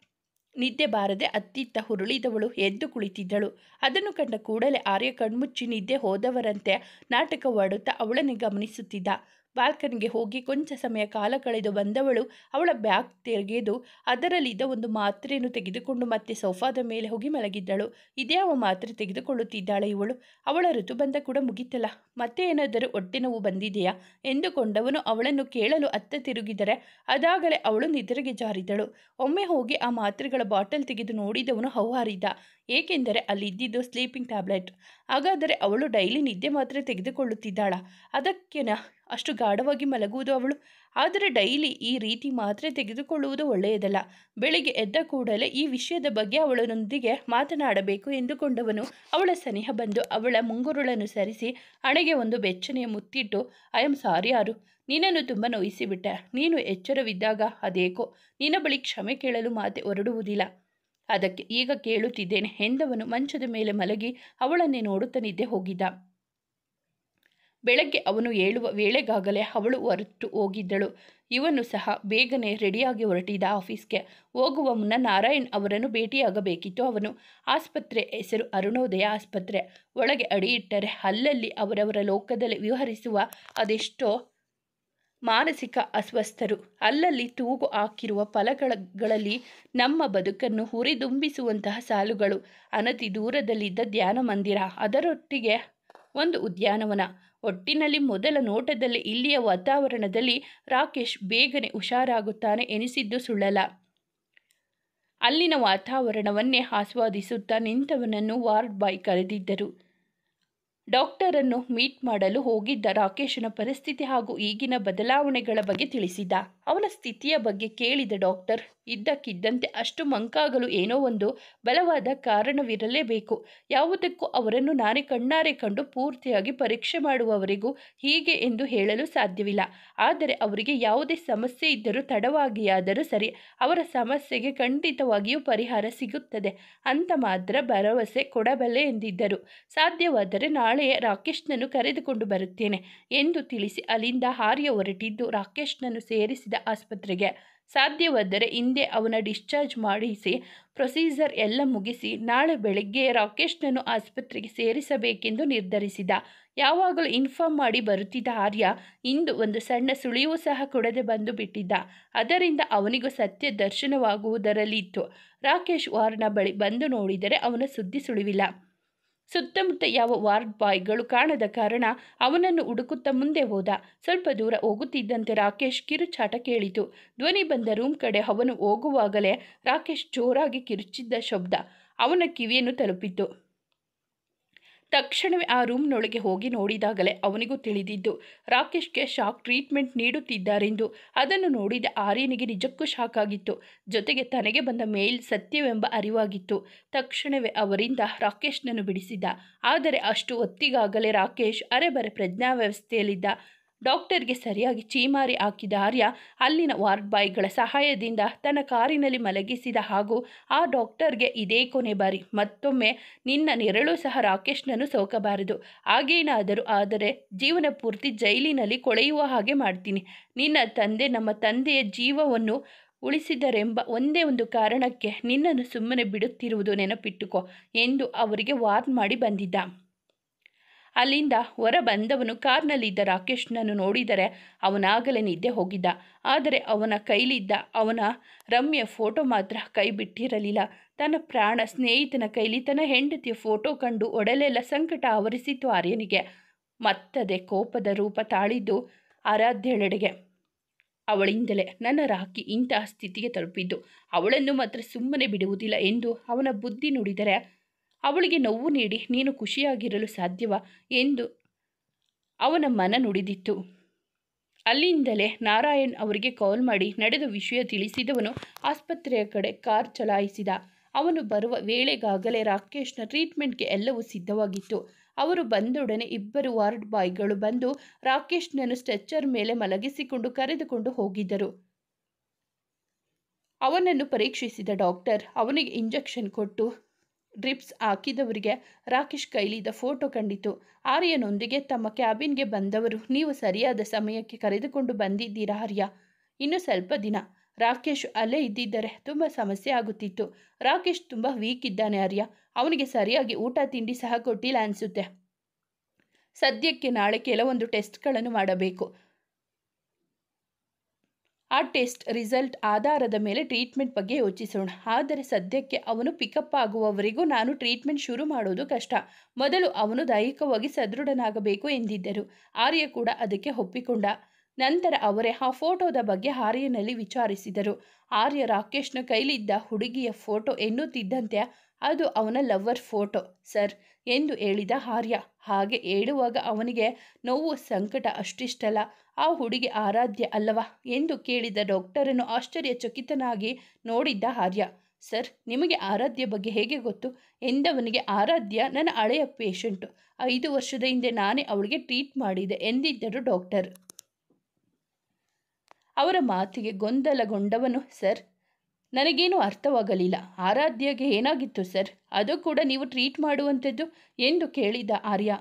ನಿದ್ದೆ ಬಾರದೆ ಅತ್ತಿತ್ತ ಹುರುಳಿದವಳು ಎದ್ದು ಕುಳಿತಿದ್ದಳು. ಅದನ್ನು ಕಂಡ ಕೂಡಲೇ ಆರ್ಯ ಕಣ್ಮುಚ್ಚಿ ನಿದ್ದೆ ಹೋದವರಂತೆ ನಾಟಕವಾಡುತ್ತಾ ಅವಳನ್ನೇ ಗಮನಿಸುತ್ತಿದ್ದ. ಬಾಲ್ಕನಿಗೆ ಹೋಗಿ ಕೊಂಚ ಸಮಯ ಕಾಲ ಕಳೆದು ಬಂದವಳು ಅವಳ ಬ್ಯಾಗ್ ತೆಗೆದು ಅದರಲ್ಲಿದ್ದ ಒಂದು ಮಾತ್ರೆಯನ್ನು ತೆಗೆದುಕೊಂಡು ಮತ್ತೆ ಸೋಫಾದ ಮೇಲೆ ಹೋಗಿ ಮಲಗಿದ್ದಳು. ಇದ್ಯಾವ ಮಾತ್ರೆ ತೆಗೆದುಕೊಳ್ಳುತ್ತಿದ್ದಾಳೆ ಇವಳು? ಅವಳ ಋತುಬಂಧ ಕೂಡ ಮುಗಿತಲ್ಲ, ಮತ್ತೆ ಏನಾದರೂ ಹೊಟ್ಟೆ ನೋವು ಬಂದಿದೆಯಾ ಎಂದುಕೊಂಡವನು ಅವಳನ್ನು ಕೇಳಲು ಅತ್ತ ತಿರುಗಿದರೆ ಅದಾಗಲೇ ಅವಳು ನಿದ್ರೆಗೆ ಜಾರಿದಳು. ಒಮ್ಮೆ ಹೋಗಿ ಆ ಮಾತ್ರೆಗಳ ಬಾಟಲ್ ತೆಗೆದು ನೋಡಿದವನು ಹೌಹಾರಿದ್ದ. ಏಕೆಂದರೆ ಅಲ್ಲಿದ್ದಿದ್ದು ಸ್ಲೀಪಿಂಗ್ ಟ್ಯಾಬ್ಲೆಟ್. ಹಾಗಾದರೆ ಅವಳು ಡೈಲಿ ನಿದ್ದೆ ಮಾತ್ರೆ ತೆಗೆದುಕೊಳ್ಳುತ್ತಿದ್ದಾಳ? ಅದಕ್ಕೇನ ಅಷ್ಟು ಗಾಢವಾಗಿ ಮಲಗುವುದು ಅವಳು? ಆದರೆ ಡೈಲಿ ಈ ರೀತಿ ಮಾತ್ರೆ ತೆಗೆದುಕೊಳ್ಳುವುದು ಒಳ್ಳೆಯದಲ್ಲ. ಬೆಳಿಗ್ಗೆ ಎದ್ದ ಕೂಡಲೇ ಈ ವಿಷಯದ ಬಗ್ಗೆ ಅವಳೊಂದಿಗೆ ಮಾತನಾಡಬೇಕು ಎಂದುಕೊಂಡವನು ಅವಳ ಸನಿಹ ಬಂದು ಅವಳ ಮುಂಗುರುಳನ್ನು ಸರಿಸಿ ಹಣೆಗೆ ಒಂದು ಬೆಚ್ಚನೆಯ ಮುತ್ತಿಟ್ಟು, ಐ ಆಮ್ ಸಾರಿ ಆರು, ನಿನ್ನನ್ನು ತುಂಬ ನೋಯಿಸಿಬಿಟ್ಟೆ. ನೀನು ಎಚ್ಚರವಿದ್ದಾಗ ಅದೇಕೋ ನಿನ್ನ ಬಳಿ ಕ್ಷಮೆ ಕೇಳಲು ಮಾತೆ ಹೊರಡುವುದಿಲ್ಲ. ಅದಕ್ಕೆ ಈಗ ಕೇಳುತ್ತಿದ್ದೇನೆ ಎಂದವನು ಮಂಚದ ಮೇಲೆ ಮಲಗಿ ಅವಳನ್ನೇ ನೋಡುತ್ತಾ ನಿದ್ದೆ ಹೋಗಿದ್ದ. ಬೆಳಗ್ಗೆ ಅವನು ಏಳುವ ವೇಳೆಗಾಗಲೇ ಅವಳು ಹೊರಟು ಹೋಗಿದ್ದಳು. ಇವನು ಸಹ ಬೇಗನೆ ರೆಡಿಯಾಗಿ ಹೊರಟಿದ್ದ. ಆಫೀಸ್ಗೆ ಹೋಗುವ ಮುನ್ನ ನಾರಾಯಣ್ ಅವರನ್ನು ಭೇಟಿಯಾಗಬೇಕಿತ್ತು ಅವನು. ಆಸ್ಪತ್ರೆ ಹೆಸರು ಅರುಣೋದಯ ಆಸ್ಪತ್ರೆ. ಒಳಗೆ ಅಡಿಯಿಟ್ಟರೆ ಅಲ್ಲಲ್ಲಿ ಅವರವರ ಲೋಕದಲ್ಲಿ ವಿಹರಿಸುವ ಅದೆಷ್ಟೋ ಮಾನಸಿಕ ಅಸ್ವಸ್ಥರು. ಅಲ್ಲಲ್ಲಿ ತೂಗು ಹಾಕಿರುವ ಫಲಕಗಳಲ್ಲಿ ನಮ್ಮ ಬದುಕನ್ನು ಹುರಿದುಂಬಿಸುವಂತಹ ಸಾಲುಗಳು. ಅನತಿ ದೂರದಲ್ಲಿದ್ದ ಧ್ಯಾನ ಮಂದಿರ, ಅದರೊಟ್ಟಿಗೆ ಒಂದು ಉದ್ಯಾನವನ. ಒಟ್ಟಿನಲ್ಲಿ ಮೊದಲ ನೋಟದಲ್ಲಿ ಇಲ್ಲಿಯ ವಾತಾವರಣದಲ್ಲಿ ರಾಕೇಶ್ ಬೇಗನೆ ಹುಷಾರಾಗುತ್ತಾನೆ ಎನಿಸಿದ್ದು ಸುಳ್ಳಲ್ಲ. ಅಲ್ಲಿನ ವಾತಾವರಣವನ್ನೇ ಆಸ್ವಾದಿಸುತ್ತಾ ನಿಂತವನನ್ನು ವಾರ್ಡ್ ಬಾಯ್ ಕರೆದಿದ್ದರು. ಡಾಕ್ಟರನ್ನು ಮೀಟ್ ಮಾಡಲು ಹೋಗಿದ್ದ ರಾಕೇಶನ ಪರಿಸ್ಥಿತಿ ಹಾಗೂ ಈಗಿನ ಬದಲಾವಣೆಗಳ ಬಗ್ಗೆ ತಿಳಿಸಿದ. ಅವನ ಸ್ಥಿತಿಯ ಬಗ್ಗೆ ಕೇಳಿದ ಡಾಕ್ಟರ್ ಇದ್ದಕ್ಕಿದ್ದಂತೆ ಅಷ್ಟು ಮಂಕಾಗಲು ಏನೋ ಒಂದು ಬಲವಾದ ಕಾರಣವಿರಲೇಬೇಕು. ಯಾವುದಕ್ಕೂ ಅವರನ್ನು ನಾನೇ ಕಣ್ಣಾರೆ ಕಂಡು ಪೂರ್ತಿಯಾಗಿ ಪರೀಕ್ಷೆ ಮಾಡುವವರೆಗೂ ಹೀಗೆ ಎಂದು ಹೇಳಲು ಸಾಧ್ಯವಿಲ್ಲ. ಆದರೆ ಅವರಿಗೆ ಯಾವುದೇ ಸಮಸ್ಯೆ ಇದ್ದರೂ ತಡವಾಗಿಯಾದರೂ ಸರಿ, ಅವರ ಸಮಸ್ಯೆಗೆ ಖಂಡಿತವಾಗಿಯೂ ಪರಿಹಾರ ಸಿಗುತ್ತದೆ ಅಂತ ಮಾತ್ರ ಭರವಸೆ ಕೊಡಬಲ್ಲೆ ಎಂದಿದ್ದರು. ಸಾಧ್ಯವಾದರೆ ನಾಳೆಯೇ ರಾಕೇಶ್ನನ್ನು ಕರೆದುಕೊಂಡು ಬರುತ್ತೇನೆ ಎಂದು ತಿಳಿಸಿ ಅಲ್ಲಿಂದ ಆರ್ಯ ಹೊರಟಿದ್ದು ರಾಕೇಶ್ನನ್ನು ಸೇರಿಸಿದ ಆಸ್ಪತ್ರೆಗೆ. ಸಾಧ್ಯವಾದರೆ ಹಿಂದೆ ಅವನ ಡಿಸ್ಚಾರ್ಜ್ ಮಾಡಿಸಿ ಪ್ರೊಸೀಜರ್ ಎಲ್ಲ ಮುಗಿಸಿ ನಾಳೆ ಬೆಳಗ್ಗೆ ರಾಕೇಶ್ನನ್ನು ಆಸ್ಪತ್ರೆಗೆ ಸೇರಿಸಬೇಕೆಂದು ನಿರ್ಧರಿಸಿದ. ಯಾವಾಗಲೂ ಇನ್ಫಾರ್ಮ್ ಮಾಡಿ ಬರುತ್ತಿದ್ದ ಆರ್ಯ ಇಂದು ಒಂದು ಸಣ್ಣ ಸುಳಿವು ಸಹ ಕೊಡದೆ ಬಂದು ಬಿಟ್ಟಿದ್ದ. ಅದರಿಂದ ಅವನಿಗೂ ಸತ್ಯ ದರ್ಶನವಾಗುವುದರಲ್ಲಿ ಇತ್ತು. ರಾಕೇಶ್ ವಾರ್ಡ್ನ ಬಳಿ ಬಂದು ನೋಡಿದರೆ ಅವನ ಸುದ್ದಿ ಸುಳಿವಿಲ್ಲ. ಸುತ್ತಮುತ್ತ ಯಾವ ವಾರ್ಡ್ ಬಾಯ್ಗಳು ಕಾಣದ ಕಾರಣ ಅವನನ್ನು ಹುಡುಕುತ್ತಾ ಮುಂದೆ ಹೋದ. ಸ್ವಲ್ಪ ದೂರ ಹೋಗುತ್ತಿದ್ದಂತೆ ರಾಕೇಶ್ ಕಿರುಚಾಟ ಕೇಳಿತು. ಧ್ವನಿ ಬಂದ ರೂಮ್ ಕಡೆ ಅವನು ಹೋಗುವಾಗಲೇ ರಾಕೇಶ್ ಜೋರಾಗಿ ಕಿರುಚಿದ್ದ ಶಬ್ದ ಅವನ ಕಿವಿಯನ್ನು ತಲುಪಿತು. ತಕ್ಷಣವೇ ಆ ರೂಮ್ನೊಳಗೆ ಹೋಗಿ ನೋಡಿದಾಗಲೇ ಅವನಿಗೂ ತಿಳಿದಿದ್ದು ರಾಕೇಶ್ಗೆ ಶಾಕ್ ಟ್ರೀಟ್ಮೆಂಟ್ ನೀಡುತ್ತಿದ್ದಾರೆಂದು. ಅದನ್ನು ನೋಡಿದ ಆರ್ಯನಿಗೆ ನಿಜಕ್ಕೂ ಶಾಕ್ ಆಗಿತ್ತು. ಜೊತೆಗೆ ತನಗೆ ಬಂದ ಮೇಲ್ ಸತ್ಯವೆಂಬ ಅರಿವಾಗಿತ್ತು. ತಕ್ಷಣವೇ ಅವರಿಂದ ರಾಕೇಶ್ನನ್ನು ಬಿಡಿಸಿದ. ಆದರೆ ಅಷ್ಟು ಹೊತ್ತಿಗಾಗಲೇ ರಾಕೇಶ್ ಅರೆಬರೆ ಪ್ರಜ್ಞಾವ್ಯವಸ್ಥೆಯಲ್ಲಿದ್ದ. ಡಾಕ್ಟರ್ಗೆ ಸರಿಯಾಗಿ ಛೀಮಾರಿ ಹಾಕಿದ ಆರ್ಯ ಅಲ್ಲಿನ ವಾರ್ಡ್ ಬಾಯ್ಗಳ ಸಹಾಯದಿಂದ ತನ್ನ ಕಾರಿನಲ್ಲಿ ಮಲಗಿಸಿದ. ಹಾಗೂ ಆ ಡಾಕ್ಟರ್ಗೆ ಇದೇ ಕೊನೆ ಬಾರಿ, ಮತ್ತೊಮ್ಮೆ ನಿನ್ನ ನೆರಳು ಸಹ ರಾಕೇಶ್ನನ್ನು ಸೋಕಬಾರದು. ಹಾಗೇನಾದರೂ ಆದರೆ ಜೀವನ ಪೂರ್ತಿ ಜೈಲಿನಲ್ಲಿ ಕೊಳೆಯುವ ಹಾಗೆ ಮಾಡ್ತೀನಿ. ನಿನ್ನ ತಂದೆ ನಮ್ಮ ತಂದೆಯ ಜೀವವನ್ನು ಉಳಿಸಿದರೆಂಬ ಒಂದೇ ಒಂದು ಕಾರಣಕ್ಕೆ ನಿನ್ನನ್ನು ಸುಮ್ಮನೆ ಬಿಡುತ್ತಿರುವುದು ನೆನಪಿಟ್ಟುಕೋ ಎಂದು ಅವರಿಗೆ ವಾರ್ನ್ ಮಾಡಿ ಬಂದಿದ್ದ. ಅಲ್ಲಿಂದ ಹೊರ ಬಂದವನು ಕಾರ್ನಲ್ಲಿದ್ದ ರಾಕೇಶ್ನನ್ನು ನೋಡಿದರೆ ಅವನಾಗಲೇ ನಿದ್ದೆ ಹೋಗಿದ್ದ. ಆದರೆ ಅವನ ಕೈಲಿದ್ದ ಅವನ ರಮ್ಯ ಫೋಟೋ ಮಾತ್ರ ಕೈ ಬಿಟ್ಟಿರಲಿಲ್ಲ. ತನ್ನ ಪ್ರಾಣ ಸ್ನೇಹಿತನ ಕೈಲಿ ತನ್ನ ಹೆಂಡತಿಯ ಫೋಟೋ ಕಂಡು ಒಡಲೆಲ್ಲ ಸಂಕಟ ಆವರಿಸಿತ್ತು ಆರ್ಯನಿಗೆ. ಮತ್ತದೇ ಕೋಪದ ರೂಪ ತಾಳಿದ್ದು ಆರಾಧ್ಯಳೆಡೆಗೆ. ಅವಳಿಂದಲೇ ನನ್ನ ರಾಕಿ ಇಂತಹ ಸ್ಥಿತಿಗೆ ತಲುಪಿದ್ದು, ಅವಳನ್ನು ಮಾತ್ರ ಸುಮ್ಮನೆ ಬಿಡುವುದಿಲ್ಲ ಎಂದು ಅವನ ಬುದ್ಧಿ ನುಡಿದರೆ ಅವಳಿಗೆ ನೋವು ನೀಡಿ ನೀನು ಖುಷಿಯಾಗಿರಲು ಸಾಧ್ಯವಾ ಎಂದು ಅವನ ಮನ ನುಡಿದಿತ್ತು. ಅಲ್ಲಿಂದಲೇ ನಾರಾಯಣ್ ಅವರಿಗೆ ಕಾಲ್ ಮಾಡಿ ನಡೆದ ವಿಷಯ ತಿಳಿಸಿದವನು ಆಸ್ಪತ್ರೆಯ ಕಡೆ ಕಾರ್ ಚಲಾಯಿಸಿದ. ಅವನು ಬರುವ ವೇಳೆಗಾಗಲೇ ರಾಕೇಶ್ನ ಟ್ರೀಟ್ಮೆಂಟ್ಗೆ ಎಲ್ಲವೂ ಸಿದ್ಧವಾಗಿತ್ತು. ಅವರು ಬಂದೊಡನೆ ಇಬ್ಬರು ವಾರ್ಡ್ ಬಾಯ್ಗಳು ಬಂದು ರಾಕೇಶ್ನನ್ನು ಸ್ಟ್ರೆಚರ್ ಮೇಲೆ ಮಲಗಿಸಿಕೊಂಡು ಕರೆದುಕೊಂಡು ಹೋಗಿದ್ದರು. ಅವನನ್ನು ಪರೀಕ್ಷಿಸಿದ ಡಾಕ್ಟರ್ ಅವನಿಗೆ ಇಂಜೆಕ್ಷನ್ ಕೊಟ್ಟು ಡ್ರಿಪ್ಸ್ ಹಾಕಿದವರಿಗೆ ರಾಕೇಶ್ ಕೈಲಿದ್ದ ಫೋಟೋ ಕಂಡಿತು. ಆರ್ಯನೊಂದಿಗೆ ತಮ್ಮ ಕ್ಯಾಬಿನ್ಗೆ ಬಂದವರು ನೀವು ಸರಿಯಾದ ಸಮಯಕ್ಕೆ ಕರೆದುಕೊಂಡು ಬಂದಿದ್ದೀರಾ ಆರ್ಯ. ಇನ್ನು ಸ್ವಲ್ಪ ದಿನ ರಾಕೇಶ್ ಅಲ್ಲೇ ಇದ್ದಿದ್ದರೆ ತುಂಬ ಸಮಸ್ಯೆ ಆಗುತ್ತಿತ್ತು. ರಾಕೇಶ್ ತುಂಬ ವೀಕ್ ಇದ್ದಾನೆ ಆರ್ಯ. ಅವನಿಗೆ ಸರಿಯಾಗಿ ಊಟ ತಿಂಡಿ ಸಹ ಕೊಟ್ಟಿಲ್ಲ ಅನಿಸುತ್ತೆ. ಸದ್ಯಕ್ಕೆ ನಾಳೆ ಕೆಲವೊಂದು ಟೆಸ್ಟ್ಗಳನ್ನು ಮಾಡಬೇಕು. ಆ ಟೆಸ್ಟ್ ರಿಸಲ್ಟ್ ಆಧಾರದ ಮೇಲೆ ಟ್ರೀಟ್ಮೆಂಟ್ ಬಗ್ಗೆ ಯೋಚಿಸೋಣ. ಆದರೆ ಸದ್ಯಕ್ಕೆ ಅವನು ಪಿಕಪ್ ಆಗುವವರೆಗೂ ನಾನು ಟ್ರೀಟ್ಮೆಂಟ್ ಶುರು ಮಾಡೋದು ಕಷ್ಟ. ಮೊದಲು ಅವನು ದೈಹಿಕವಾಗಿ ಸದೃಢನಾಗಬೇಕು ಎಂದಿದ್ದರು. ಆರ್ಯ ಕೂಡ ಅದಕ್ಕೆ ಒಪ್ಪಿಕೊಂಡ. ನಂತರ ಅವರೇ ಆ ಫೋಟೋದ ಬಗ್ಗೆ ಆರ್ಯನಲ್ಲಿ ವಿಚಾರಿಸಿದರು. ಆರ್ಯ ರಾಕೇಶ್ನ ಕೈಲಿದ್ದ ಹುಡುಗಿಯ ಫೋಟೋ ಎನ್ನುತ್ತಿದ್ದಂತೆ ಅದು ಅವನ ಲವರ್ ಫೋಟೋ ಸರ್ ಎಂದು ಹೇಳಿದ ಆರ್ಯ. ಹಾಗೆ ಹೇಳುವಾಗ ಅವನಿಗೆ ನೋವು ಸಂಕಟ ಅಷ್ಟಿಷ್ಟಲ್ಲ. ಆ ಹುಡುಗಿ ಆರಾಧ್ಯ ಅಲ್ಲವಾ ಎಂದು ಕೇಳಿದ ಡಾಕ್ಟರನ್ನು ಆಶ್ಚರ್ಯಚಕಿತನಾಗಿ ನೋಡಿದ್ದ ಆರ್ಯ. ಸರ್, ನಿಮಗೆ ಆರಾಧ್ಯ ಬಗ್ಗೆ ಹೇಗೆ ಗೊತ್ತು ಎಂದವನಿಗೆ ಆರಾಧ್ಯ ನನ್ನ ಹಳೆಯ ಪೇಷಂಟು. 5 ವರ್ಷದ ಹಿಂದೆ ನಾನೇ ಅವಳಿಗೆ ಟ್ರೀಟ್ ಮಾಡಿದೆ ಎಂದಿದ್ದರು ಡಾಕ್ಟರ್. ಅವರ ಮಾತಿಗೆ ಗೊಂದಲಗೊಂಡವನು ಸರ್, ನನಗೇನು ಅರ್ಥವಾಗಲಿಲ್ಲ. ಆರಾಧ್ಯಗೆ ಏನಾಗಿತ್ತು ಸರ್? ಅದು ಕೂಡ ನೀವು ಟ್ರೀಟ್ ಮಾಡುವಂಥದ್ದು ಎಂದು ಕೇಳಿದ ಆರ್ಯ.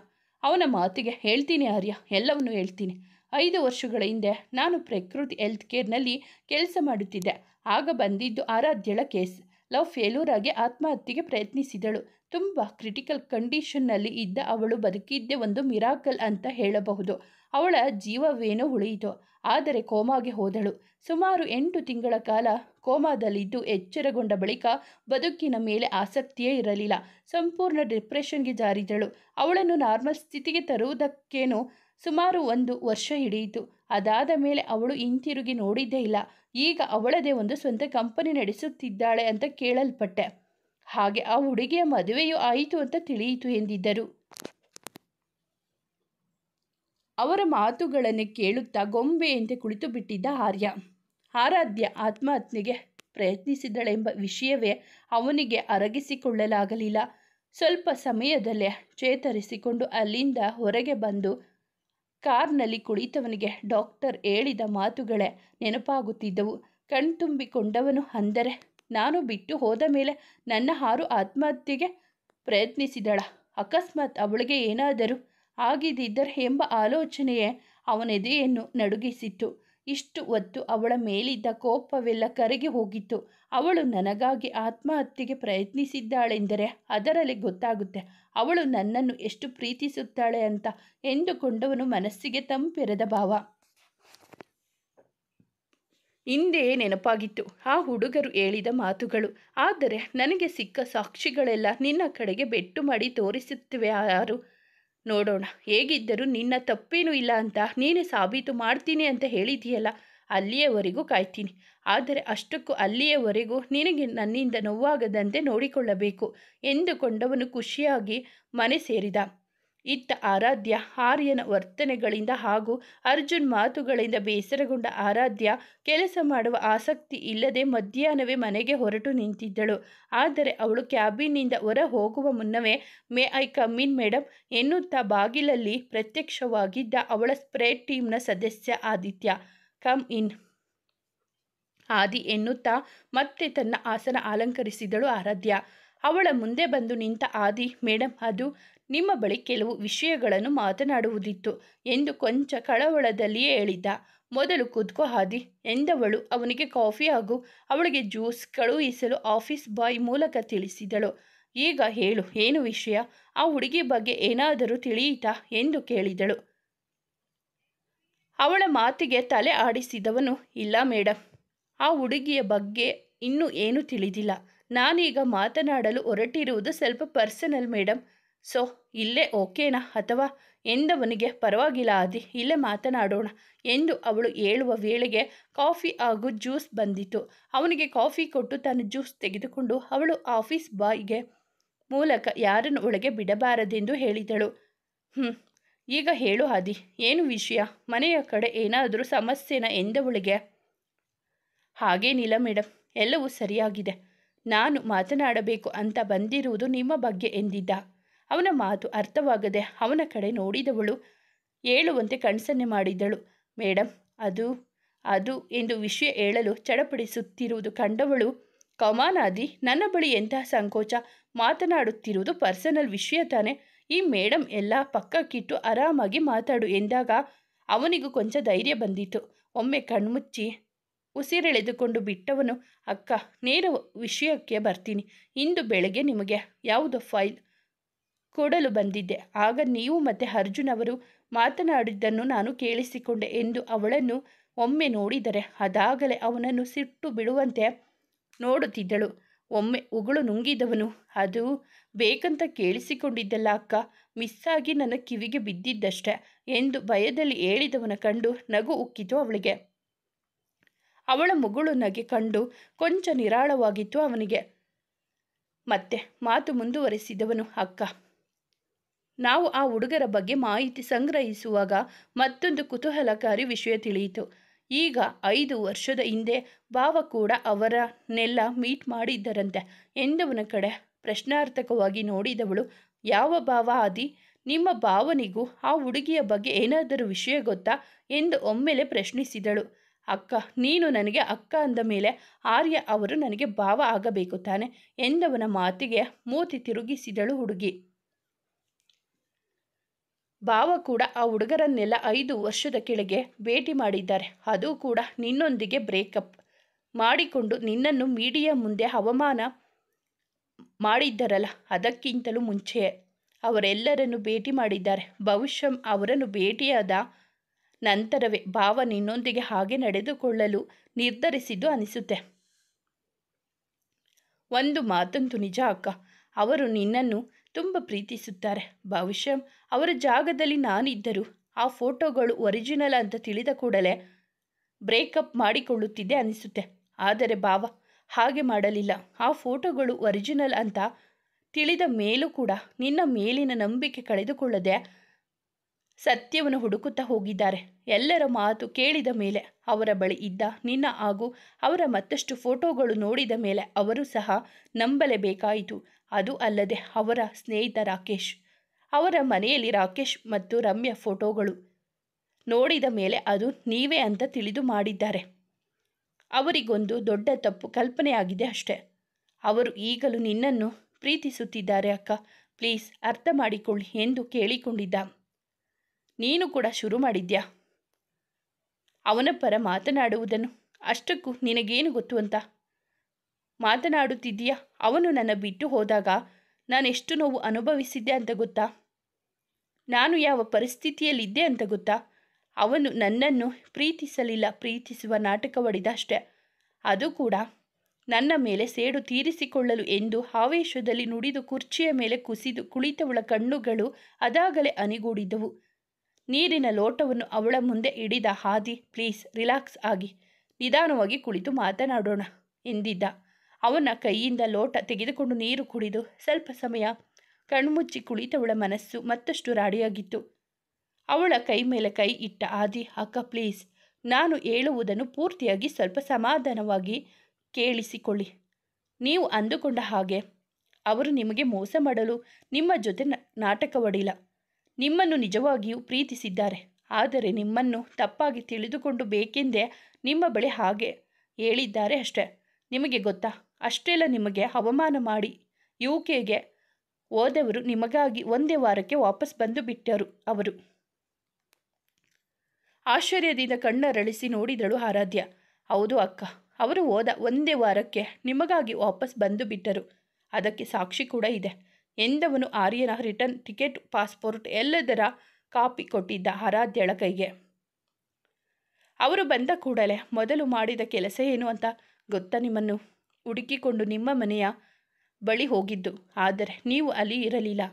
ಅವನ ಮಾತಿಗೆ ಹೇಳ್ತೀನಿ ಆರ್ಯ, ಎಲ್ಲವನ್ನೂ ಹೇಳ್ತೀನಿ. 5 ವರ್ಷಗಳ ಹಿಂದೆ ನಾನು ಪ್ರಕೃತಿ ಹೆಲ್ತ್ ಕೇರ್ನಲ್ಲಿ ಕೆಲಸ ಮಾಡುತ್ತಿದ್ದೆ. ಆಗ ಬಂದಿದ್ದು ಆರಾಧ್ಯಳ ಕೇಸ್. ಲವ್ ಫೇಲ್ಯೂರ್ ಆಗಿ ಆತ್ಮಹತ್ಯೆಗೆ ಪ್ರಯತ್ನಿಸಿದಳು. ತುಂಬ ಕ್ರಿಟಿಕಲ್ ಕಂಡೀಷನ್ನಲ್ಲಿ ಇದ್ದ ಅವಳು ಬದುಕಿದ್ದೇ ಒಂದು ಮಿರಾಕಲ್ ಅಂತ ಹೇಳಬಹುದು. ಅವಳ ಜೀವವೇನೋ ಉಳಿಯಿತು, ಆದರೆ ಕೋಮಾಗೆ ಹೋದಳು. ಸುಮಾರು 8 ತಿಂಗಳ ಕಾಲ ಕೋಮಾದಲ್ಲಿದ್ದು ಎಚ್ಚರಗೊಂಡ ಬಳಿಕ ಬದುಕಿನ ಮೇಲೆ ಆಸಕ್ತಿಯೇ ಇರಲಿಲ್ಲ. ಸಂಪೂರ್ಣ ಡಿಪ್ರೆಷನ್ಗೆ ಜಾರಿದಳು. ಅವಳನ್ನು ನಾರ್ಮಲ್ ಸ್ಥಿತಿಗೆ ತರುವುದಕ್ಕೇನೋ ಸುಮಾರು 1 ವರ್ಷ ಹಿಡಿಯಿತು. ಅದಾದ ಮೇಲೆ ಅವಳು ಹಿಂತಿರುಗಿ ನೋಡಿದ್ದೇ ಇಲ್ಲ. ಈಗ ಅವಳದೇ ಒಂದು ಸ್ವಂತ ಕಂಪನಿ ನಡೆಸುತ್ತಿದ್ದಾಳೆ ಅಂತ ಕೇಳಲ್ಪಟ್ಟೆ. ಹಾಗೆ ಆ ಹುಡುಗಿಯ ಮದುವೆಯೂ ಆಯಿತು ಅಂತ ತಿಳಿಯಿತು ಎಂದಿದ್ದರು. ಅವರ ಮಾತುಗಳನ್ನು ಕೇಳುತ್ತಾ ಗೊಂಬೆಯಂತೆ ಕುಳಿತು ಬಿಟ್ಟಿದ್ದ ಆರಾಧ್ಯ ಆತ್ಮಹತ್ಯೆಗೆ ಪ್ರಯತ್ನಿಸಿದಳೆಂಬ ವಿಷಯವೇ ಅವನಿಗೆ ಅರಗಿಸಿಕೊಳ್ಳಲಾಗಲಿಲ್ಲ. ಸ್ವಲ್ಪ ಸಮಯದಲ್ಲೇ ಚೇತರಿಸಿಕೊಂಡು ಅಲ್ಲಿಂದ ಹೊರಗೆ ಬಂದು ಕಾರ್ನಲ್ಲಿ ಕುಳಿತವನಿಗೆ ಡಾಕ್ಟರ್ ಹೇಳಿದ ಮಾತುಗಳೇ ನೆನಪಾಗುತ್ತಿದ್ದವು. ಕಣ್ತುಂಬಿಕೊಂಡವನು, ಅಂದರೆ ನಾನು ಬಿಟ್ಟು ಹೋದ ಮೇಲೆ ನನ್ನ ಆತ್ಮಹತ್ಯೆಗೆ ಪ್ರಯತ್ನಿಸಿದಳ? ಅಕಸ್ಮಾತ್ ಅವಳಿಗೆ ಏನಾದರೂ ಆಗಿದ್ದರೆ ಎಂಬ ಆಲೋಚನೆಯೇ ಅವನೆದೆಯನ್ನು ನಡುಗಿಸಿತ್ತು. ಇಷ್ಟು ಹೊತ್ತು ಅವಳ ಮೇಲಿದ್ದ ಕೋಪವೆಲ್ಲ ಕರಗಿ ಹೋಗಿತ್ತು. ಅವಳು ನನಗಾಗಿ ಆತ್ಮಹತ್ಯೆಗೆ ಪ್ರಯತ್ನಿಸಿದ್ದಾಳೆಂದರೆ ಅದರಲ್ಲಿ ಗೊತ್ತಾಗುತ್ತೆ ಅವಳು ನನ್ನನ್ನು ಎಷ್ಟು ಪ್ರೀತಿಸುತ್ತಾಳೆ ಅಂತ ಎಂದುಕೊಂಡವನು ಮನಸ್ಸಿಗೆ ತಂಪೆರೆದ ಭಾವ. ಹಿಂದೆಯೇ ನೆನಪಾಗಿತ್ತು ಆ ಹುಡುಗರು ಹೇಳಿದ ಮಾತುಗಳು. ಆದರೆ ನನಗೆ ಸಿಕ್ಕ ಸಾಕ್ಷಿಗಳೆಲ್ಲ ನಿನ್ನ ಕಡೆಗೆ ಬೆಟ್ಟು ಮಾಡಿ ತೋರಿಸುತ್ತಿವೆ. ಯಾರು ನೋಡೋಣ, ಹೇಗಿದ್ದರೂ ನಿನ್ನ ತಪ್ಪೇನೂ ಇಲ್ಲ ಅಂತ ನೀನೇ ಸಾಬೀತು ಮಾಡ್ತೀನಿ ಅಂತ ಹೇಳಿದೆಯಲ್ಲ, ಅಲ್ಲಿಯವರೆಗೂ ಕಾಯ್ತೀನಿ. ಆದರೆ ಅಷ್ಟಕ್ಕೂ ಅಲ್ಲಿಯವರೆಗೂ ನಿನಗೆ ನನ್ನಿಂದ ನೋವಾಗದಂತೆ ನೋಡಿಕೊಳ್ಳಬೇಕು ಎಂದುಕೊಂಡವನು ಖುಷಿಯಾಗಿ ಮನೆ ಸೇರಿದ. ಇತ್ತ ಆರ್ಯನ ವರ್ತನೆಗಳಿಂದ ಹಾಗೂ ಅರ್ಜುನ್ ಮಾತುಗಳಿಂದ ಬೇಸರಗೊಂಡ ಆರಾಧ್ಯ ಕೆಲಸ ಮಾಡುವ ಆಸಕ್ತಿ ಇಲ್ಲದೆ ಮಧ್ಯಾಹ್ನವೇ ಮನೆಗೆ ಹೊರಟು ನಿಂತಿದ್ದಳು. ಆದರೆ ಅವಳು ಕ್ಯಾಬಿನ್ನಿಂದ ಹೊರ ಹೋಗುವ ಮುನ್ನವೇ may I come in madam ಎನ್ನುತ್ತಾ ಬಾಗಿಲಲ್ಲಿ ಪ್ರತ್ಯಕ್ಷವಾಗಿದ್ದ ಅವಳ ಸ್ಪ್ರೇ ಟೀಮ್ನ ಸದಸ್ಯ ಆದಿತ್ಯ. ಕಮ್ ಇನ್ ಆದಿ ಎನ್ನುತ್ತಾ ಮತ್ತೆ ತನ್ನ ಆಸನ ಅಲಂಕರಿಸಿದಳು ಆರಾಧ್ಯ. ಅವಳ ಮುಂದೆ ಬಂದು ನಿಂತ ಆದಿ, ಮೇಡಮ್, ಅದು ನಿಮ್ಮ ಬಳಿ ಕೆಲವು ವಿಷಯಗಳನ್ನು ಮಾತನಾಡುವುದಿತ್ತು ಎಂದು ಕೊಂಚ ಕಳವಳದಲ್ಲಿಯೇ ಹೇಳಿದ್ದ. ಮೊದಲು ಕೂತ್ಕೋ ಆದಿ ಎಂದವಳು ಅವನಿಗೆ ಕಾಫಿ ಹಾಗೂ ಅವಳಿಗೆ ಜ್ಯೂಸ್ ಕಳುಹಿಸಲು ಆಫೀಸ್ ಬಾಯ್ ಮೂಲಕ ತಿಳಿಸಿದಳು. ಈಗ ಹೇಳು, ಏನು ವಿಷಯ? ಆ ಹುಡುಗಿ ಬಗ್ಗೆ ಏನಾದರೂ ತಿಳಿಯಿತಾ ಎಂದು ಕೇಳಿದಳು. ಅವಳ ಮಾತಿಗೆ ತಲೆ ಆಡಿಸಿದವನು, ಇಲ್ಲ ಮೇಡಮ್, ಆ ಹುಡುಗಿಯ ಬಗ್ಗೆ ಇನ್ನೂ ಏನೂ ತಿಳಿದಿಲ್ಲ. ನಾನೀಗ ಮಾತನಾಡಲು ಹೊರಟಿರುವುದು ಸ್ವಲ್ಪ ಪರ್ಸನಲ್ ಮೇಡಮ್. ಸೊ ಇಲ್ಲೇ ಓಕೆನಾ ಅಥವಾ ಎಂದವನಿಗೆ. ಪರವಾಗಿಲ್ಲ ಆದಿ, ಇಲ್ಲೇ ಮಾತನಾಡೋಣ ಎಂದು ಅವಳು ಹೇಳುವ ವೇಳೆಗೆ ಕಾಫಿ ಹಾಗೂ ಜ್ಯೂಸ್ ಬಂದಿತು. ಅವನಿಗೆ ಕಾಫಿ ಕೊಟ್ಟು ತಾನು ಜ್ಯೂಸ್ ತೆಗೆದುಕೊಂಡು ಅವಳು ಆಫೀಸ್ ಬಾಯ್ಗೆ ಮೂಲಕ ಯಾರನ್ನು ಒಳಗೆ ಬಿಡಬಾರದೆಂದು ಹೇಳಿದಳು. ಈಗ ಹೇಳು ಆದಿ, ಏನು ವಿಷಯ? ಮನೆಯ ಕಡೆ ಏನಾದರೂ ಸಮಸ್ಯೆನಾ ಎಂದವಳಿಗೆ. ಹಾಗೇನಿಲ್ಲ ಮೇಡಮ್, ಎಲ್ಲವೂ ಸರಿಯಾಗಿದೆ. ನಾನು ಮಾತನಾಡಬೇಕು ಅಂತ ಬಂದಿರುವುದು ನಿಮ್ಮ ಬಗ್ಗೆ ಎಂದಿದ್ದ. ಅವನ ಮಾತು ಅರ್ಥವಾಗದೆ ಅವನ ಕಡೆ ನೋಡಿದವಳು ಹೇಳುವಂತೆ ಕಣ್ಸನ್ನೆ ಮಾಡಿದಳು. ಮೇಡಮ್, ಅದು ಎಂದು ವಿಷಯ ಹೇಳಲು ಚಡಪಡಿಸುತ್ತಿರುವುದು ಕಂಡವಳು, ಕಮಾನ್ ಆದಿ, ನನ್ನ ಬಳಿ ಎಂತಹ ಸಂಕೋಚ? ಮಾತನಾಡುತ್ತಿರುವುದು ಪರ್ಸನಲ್ ವಿಷಯ ತಾನೆ. ಈ ಮೇಡಮ್ ಎಲ್ಲ ಪಕ್ಕಕ್ಕಿಟ್ಟು ಆರಾಮಾಗಿ ಮಾತಾಡು ಎಂದಾಗ ಅವನಿಗೂ ಕೊಂಚ ಧೈರ್ಯ ಬಂದಿತು. ಒಮ್ಮೆ ಕಣ್ಮುಚ್ಚಿ ಉಸಿರೆಳೆದುಕೊಂಡು ಬಿಟ್ಟವನು, ಅಕ್ಕ, ನೇರ ವಿಷಯಕ್ಕೆ ಬರ್ತೀನಿ. ಇಂದು ಬೆಳಗ್ಗೆ ನಿಮಗೆ ಯಾವುದೋ ಫೈಲ್ ಕೊಡಲು ಬಂದಿದ್ದೆ. ಆಗ ನೀವು ಮತ್ತು ಅರ್ಜುನ್ ಅವರು ಮಾತನಾಡಿದ್ದನ್ನು ನಾನು ಕೇಳಿಸಿಕೊಂಡೆ ಎಂದು ಅವಳನ್ನು ಒಮ್ಮೆ ನೋಡಿದರೆ ಅದಾಗಲೇ ಅವನನ್ನು ಸಿಟ್ಟು ಬಿಡುವಂತೆ ನೋಡುತ್ತಿದ್ದಳು. ಒಮ್ಮೆ ಉಗುಳು ನುಂಗಿದವನು, ಅದು ಬೇಕಂತ ಕೇಳಿಸಿಕೊಂಡಿದ್ದಲ್ಲ ಅಕ್ಕ, ಮಿಸ್ಸಾಗಿ ನನ್ನ ಕಿವಿಗೆ ಬಿದ್ದಿದ್ದಷ್ಟೆ ಎಂದು ಭಯದಲ್ಲಿ ಹೇಳಿದವನ ಕಂಡು ನಗು ಉಕ್ಕಿತು ಅವಳಿಗೆ. ಅವಳ ಮುಗುಳು ನಗೆ ಕಂಡು ಕೊಂಚ ನಿರಾಳವಾಗಿತ್ತು ಅವನಿಗೆ. ಮತ್ತೆ ಮಾತು ಮುಂದುವರೆಸಿದವನು, ಅಕ್ಕ, ನಾವು ಆ ಹುಡುಗರ ಬಗ್ಗೆ ಮಾಹಿತಿ ಸಂಗ್ರಹಿಸುವಾಗ ಮತ್ತೊಂದು ಕುತೂಹಲಕಾರಿ ವಿಷಯ ತಿಳಿಯಿತು. ಈಗ 5 ವರ್ಷದ ಹಿಂದೆ ಭಾವ ಕೂಡ ಅವರನ್ನೆಲ್ಲ ಮೀಟ್ ಮಾಡಿದ್ದರಂತೆ ಎಂದವನ ಕಡೆ ಪ್ರಶ್ನಾರ್ಥಕವಾಗಿ ನೋಡಿದವಳು, ಯಾವ ಭಾವ ಆದಿ? ನಿಮ್ಮ ಭಾವನಿಗೂ ಆ ಹುಡುಗಿಯ ಬಗ್ಗೆ ಏನಾದರೂ ವಿಷಯ ಗೊತ್ತಾ ಎಂದು ಒಮ್ಮೆಲೆ ಪ್ರಶ್ನಿಸಿದಳು. ಅಕ್ಕ, ನೀನು ನನಗೆ ಅಕ್ಕ ಅಂದ ಮೇಲೆ ಆರ್ಯ ಅವರು ನನಗೆ ಭಾವ ಆಗಬೇಕು ತಾನೆ ಎಂದವನ ಮಾತಿಗೆ ಮೂತಿ ತಿರುಗಿಸಿದಳು ಹುಡುಗಿ. ಭಾವ ಕೂಡ ಆ ಹುಡುಗರನ್ನೆಲ್ಲ 5 ವರ್ಷದ ಕೆಳಗೆ ಭೇಟಿ ಮಾಡಿದ್ದಾರೆ. ಅದು ಕೂಡ ನಿನ್ನೊಂದಿಗೆ ಬ್ರೇಕಪ್ ಮಾಡಿಕೊಂಡು ನಿನ್ನನ್ನು ಮೀಡಿಯಾ ಮುಂದೆ ಅವಮಾನ ಮಾಡಿದ್ದರಲ್ಲ, ಅದಕ್ಕಿಂತಲೂ ಮುಂಚೆಯೇ ಅವರೆಲ್ಲರನ್ನು ಭೇಟಿ ಮಾಡಿದ್ದಾರೆ. ಬಹುಶಃ ಅವರನ್ನು ಭೇಟಿಯಾದ ನಂತರವೇ ಭಾವ ನಿನ್ನೊಂದಿಗೆ ಹಾಗೆ ನಡೆದುಕೊಳ್ಳಲು ನಿರ್ಧರಿಸಿದ್ದು ಅನಿಸುತ್ತೆ. ಒಂದು ಮಾತಂತೂ ನಿಜ ಅಕ್ಕ, ಅವರು ನಿನ್ನನ್ನು ತುಂಬ ಪ್ರೀತಿಸುತ್ತಾರೆ. ಬಹುಶಃ ಅವರ ಜಾಗದಲ್ಲಿ ನಾನಿದ್ದರೂ ಆ ಫೋಟೋಗಳು ಒರಿಜಿನಲ್ ಅಂತ ತಿಳಿದ ಕೂಡಲೇ ಬ್ರೇಕಪ್ ಮಾಡಿಕೊಳ್ಳುತ್ತಿದ್ದೆ ಅನಿಸುತ್ತೆ. ಆದರೆ ಭಾವ ಹಾಗೆ ಮಾಡಲಿಲ್ಲ. ಆ ಫೋಟೋಗಳು ಒರಿಜಿನಲ್ ಅಂತ ತಿಳಿದ ಮೇಲೂ ಕೂಡ ನಿನ್ನ ಮೇಲಿನ ನಂಬಿಕೆ ಕಳೆದುಕೊಳ್ಳದೆ ಸತ್ಯವನ್ನು ಹುಡುಕುತ್ತಾ ಹೋಗಿದ್ದಾರೆ. ಎಲ್ಲರ ಮಾತು ಕೇಳಿದ ಮೇಲೆ ಅವರ ಬಳಿ ಇದ್ದ ನಿನ್ನ ಹಾಗೂ ಅವರ ಮತ್ತಷ್ಟು ಫೋಟೋಗಳು ನೋಡಿದ ಮೇಲೆ ಅವರು ಸಹ ನಂಬಲೇಬೇಕಾಯಿತು. ಅದು ಅಲ್ಲದೆ ಅವರ ಸ್ನೇಹಿತ ರಾಕೇಶ್, ಅವರ ಮನೆಯಲ್ಲಿ ರಾಕೇಶ್ ಮತ್ತು ರಮ್ಯಾ ಫೋಟೋಗಳು ನೋಡಿದ ಮೇಲೆ ಅದು ನೀವೇ ಅಂತ ತಿಳಿದು ಮಾಡಿದ್ದಾರೆ. ಅವರಿಗೊಂದು ದೊಡ್ಡ ತಪ್ಪು ಕಲ್ಪನೆಯಾಗಿದೆ ಅಷ್ಟೆ. ಅವರು ಈಗಲೂ ನಿನ್ನನ್ನು ಪ್ರೀತಿಸುತ್ತಿದ್ದಾರೆ ಅಕ್ಕ, ಪ್ಲೀಸ್ ಅರ್ಥ ಮಾಡಿಕೊಳ್ಳಿ ಎಂದು ಕೇಳಿಕೊಂಡಿದ್ದ. ನೀನು ಕೂಡ ಶುರು ಮಾಡಿದ್ಯಾ ಅವನ ಪರ ಮಾತನಾಡುವುದನ್ನು? ಅಷ್ಟಕ್ಕೂ ನಿನಗೇನು ಗೊತ್ತು ಅಂತ ಮಾತನಾಡುತ್ತಿದ್ದೀಯಾ? ಅವನು ನನ್ನ ಬಿಟ್ಟು ಹೋದಾಗ ನಾನೆಷ್ಟು ನೋವು ಅನುಭವಿಸಿದ್ದೆ ಅಂತ ಗೊತ್ತಾ? ನಾನು ಯಾವ ಪರಿಸ್ಥಿತಿಯಲ್ಲಿದ್ದೆ ಅಂತ ಗೊತ್ತಾ? ಅವನು ನನ್ನನ್ನು ಪ್ರೀತಿಸಲಿಲ್ಲ, ಪ್ರೀತಿಸುವ ನಾಟಕವಾಡಿದ ಅಷ್ಟೆ. ಅದು ಕೂಡ ನನ್ನ ಮೇಲೆ ಸೇಡು ತೀರಿಸಿಕೊಳ್ಳಲು ಎಂದು ಆವೇಶದಲ್ಲಿ ನುಡಿದು ಕುರ್ಚಿಯ ಮೇಲೆ ಕುಸಿದು ಕುಳಿತವಳ ಕಣ್ಣುಗಳು ಅದಾಗಲೇ ಅನಿಗೂಡಿದ್ದವು. ನೀರಿನ ಲೋಟವನ್ನು ಅವಳ ಮುಂದೆ ಹಿಡಿದ ಹಾದಿ, ಪ್ಲೀಸ್ ರಿಲ್ಯಾಕ್ಸ್ ಆಗಿ ನಿಧಾನವಾಗಿ ಕುಳಿತು ಮಾತನಾಡೋಣ ಎಂದಿದ್ದ. ಅವನ ಕೈಯಿಂದ ಲೋಟ ತೆಗೆದುಕೊಂಡು ನೀರು ಕುಡಿದು ಸ್ವಲ್ಪ ಸಮಯ ಕಣ್ಮುಚ್ಚಿ ಕುಳಿತವಳ ಮನಸ್ಸು ಮತ್ತಷ್ಟು ರಾಡಿಯಾಗಿತ್ತು. ಅವಳ ಕೈ ಮೇಲೆ ಕೈ ಇಟ್ಟ ಆದಿ, ಅಕ್ಕ ಪ್ಲೀಸ್, ನಾನು ಹೇಳುವುದನ್ನು ಪೂರ್ತಿಯಾಗಿ ಸ್ವಲ್ಪ ಸಮಾಧಾನವಾಗಿ ಕೇಳಿಸಿಕೊಳ್ಳಿ. ನೀವು ಅಂದುಕೊಂಡ ಹಾಗೆ ಅವರು ನಿಮಗೆ ಮೋಸ ಮಾಡಲು ನಿಮ್ಮ ಜೊತೆ ನಾಟಕವಾಡಿಲ್ಲ. ನಿಮ್ಮನ್ನು ನಿಜವಾಗಿಯೂ ಪ್ರೀತಿಸಿದ್ದಾರೆ. ಆದರೆ ನಿಮ್ಮನ್ನು ತಪ್ಪಾಗಿ ತಿಳಿದುಕೊಂಡು ಬೇಕೆಂದೇ ನಿಮ್ಮ ಬಳಿ ಹಾಗೆ ಹೇಳಿದ್ದಾರೆ ಅಷ್ಟೇ. ನಿಮಗೆ ಗೊತ್ತಾ, ಅಷ್ಟೆಲ್ಲ ನಿಮಗೆ ಅವಮಾನ ಮಾಡಿ ಯುಕೆಗೆ ಹೋದವರು ನಿಮಗಾಗಿ ಒಂದೇ ವಾರಕ್ಕೆ ವಾಪಸ್ ಬಂದು ಬಿಟ್ಟರು. ಅವರು ಆಶ್ಚರ್ಯದಿಂದ ಕಣ್ಣರಳಿಸಿ ನೋಡಿದಳು ಆರಾಧ್ಯ. ಹೌದು ಅಕ್ಕ, ಅವರು ಹೋದ ಒಂದೇ ವಾರಕ್ಕೆ ನಿಮಗಾಗಿ ವಾಪಸ್ ಬಂದು ಬಿಟ್ಟರು. ಅದಕ್ಕೆ ಸಾಕ್ಷಿ ಕೂಡ ಇದೆ ಎಂದವನು ಆರ್ಯನ ರಿಟರ್ನ್ ಟಿಕೆಟ್, ಪಾಸ್ಪೋರ್ಟ್ ಎಲ್ಲದರ ಕಾಪಿ ಕೊಟ್ಟಿದ್ದ ಆರಾಧ್ಯಳ ಕೈಗೆ. ಅವರು ಬಂದ ಕೂಡಲೇ ಮೊದಲು ಮಾಡಿದ ಕೆಲಸ ಏನು ಅಂತ ಗೊತ್ತಾ? ನಿಮ್ಮನ್ನು ಹುಡುಕಿಕೊಂಡು ನಿಮ್ಮ ಮನೆಯ ಬಳಿ ಹೋಗಿದ್ದು. ಆದರೆ ನೀವು ಅಲ್ಲಿ ಇರಲಿಲ್ಲ.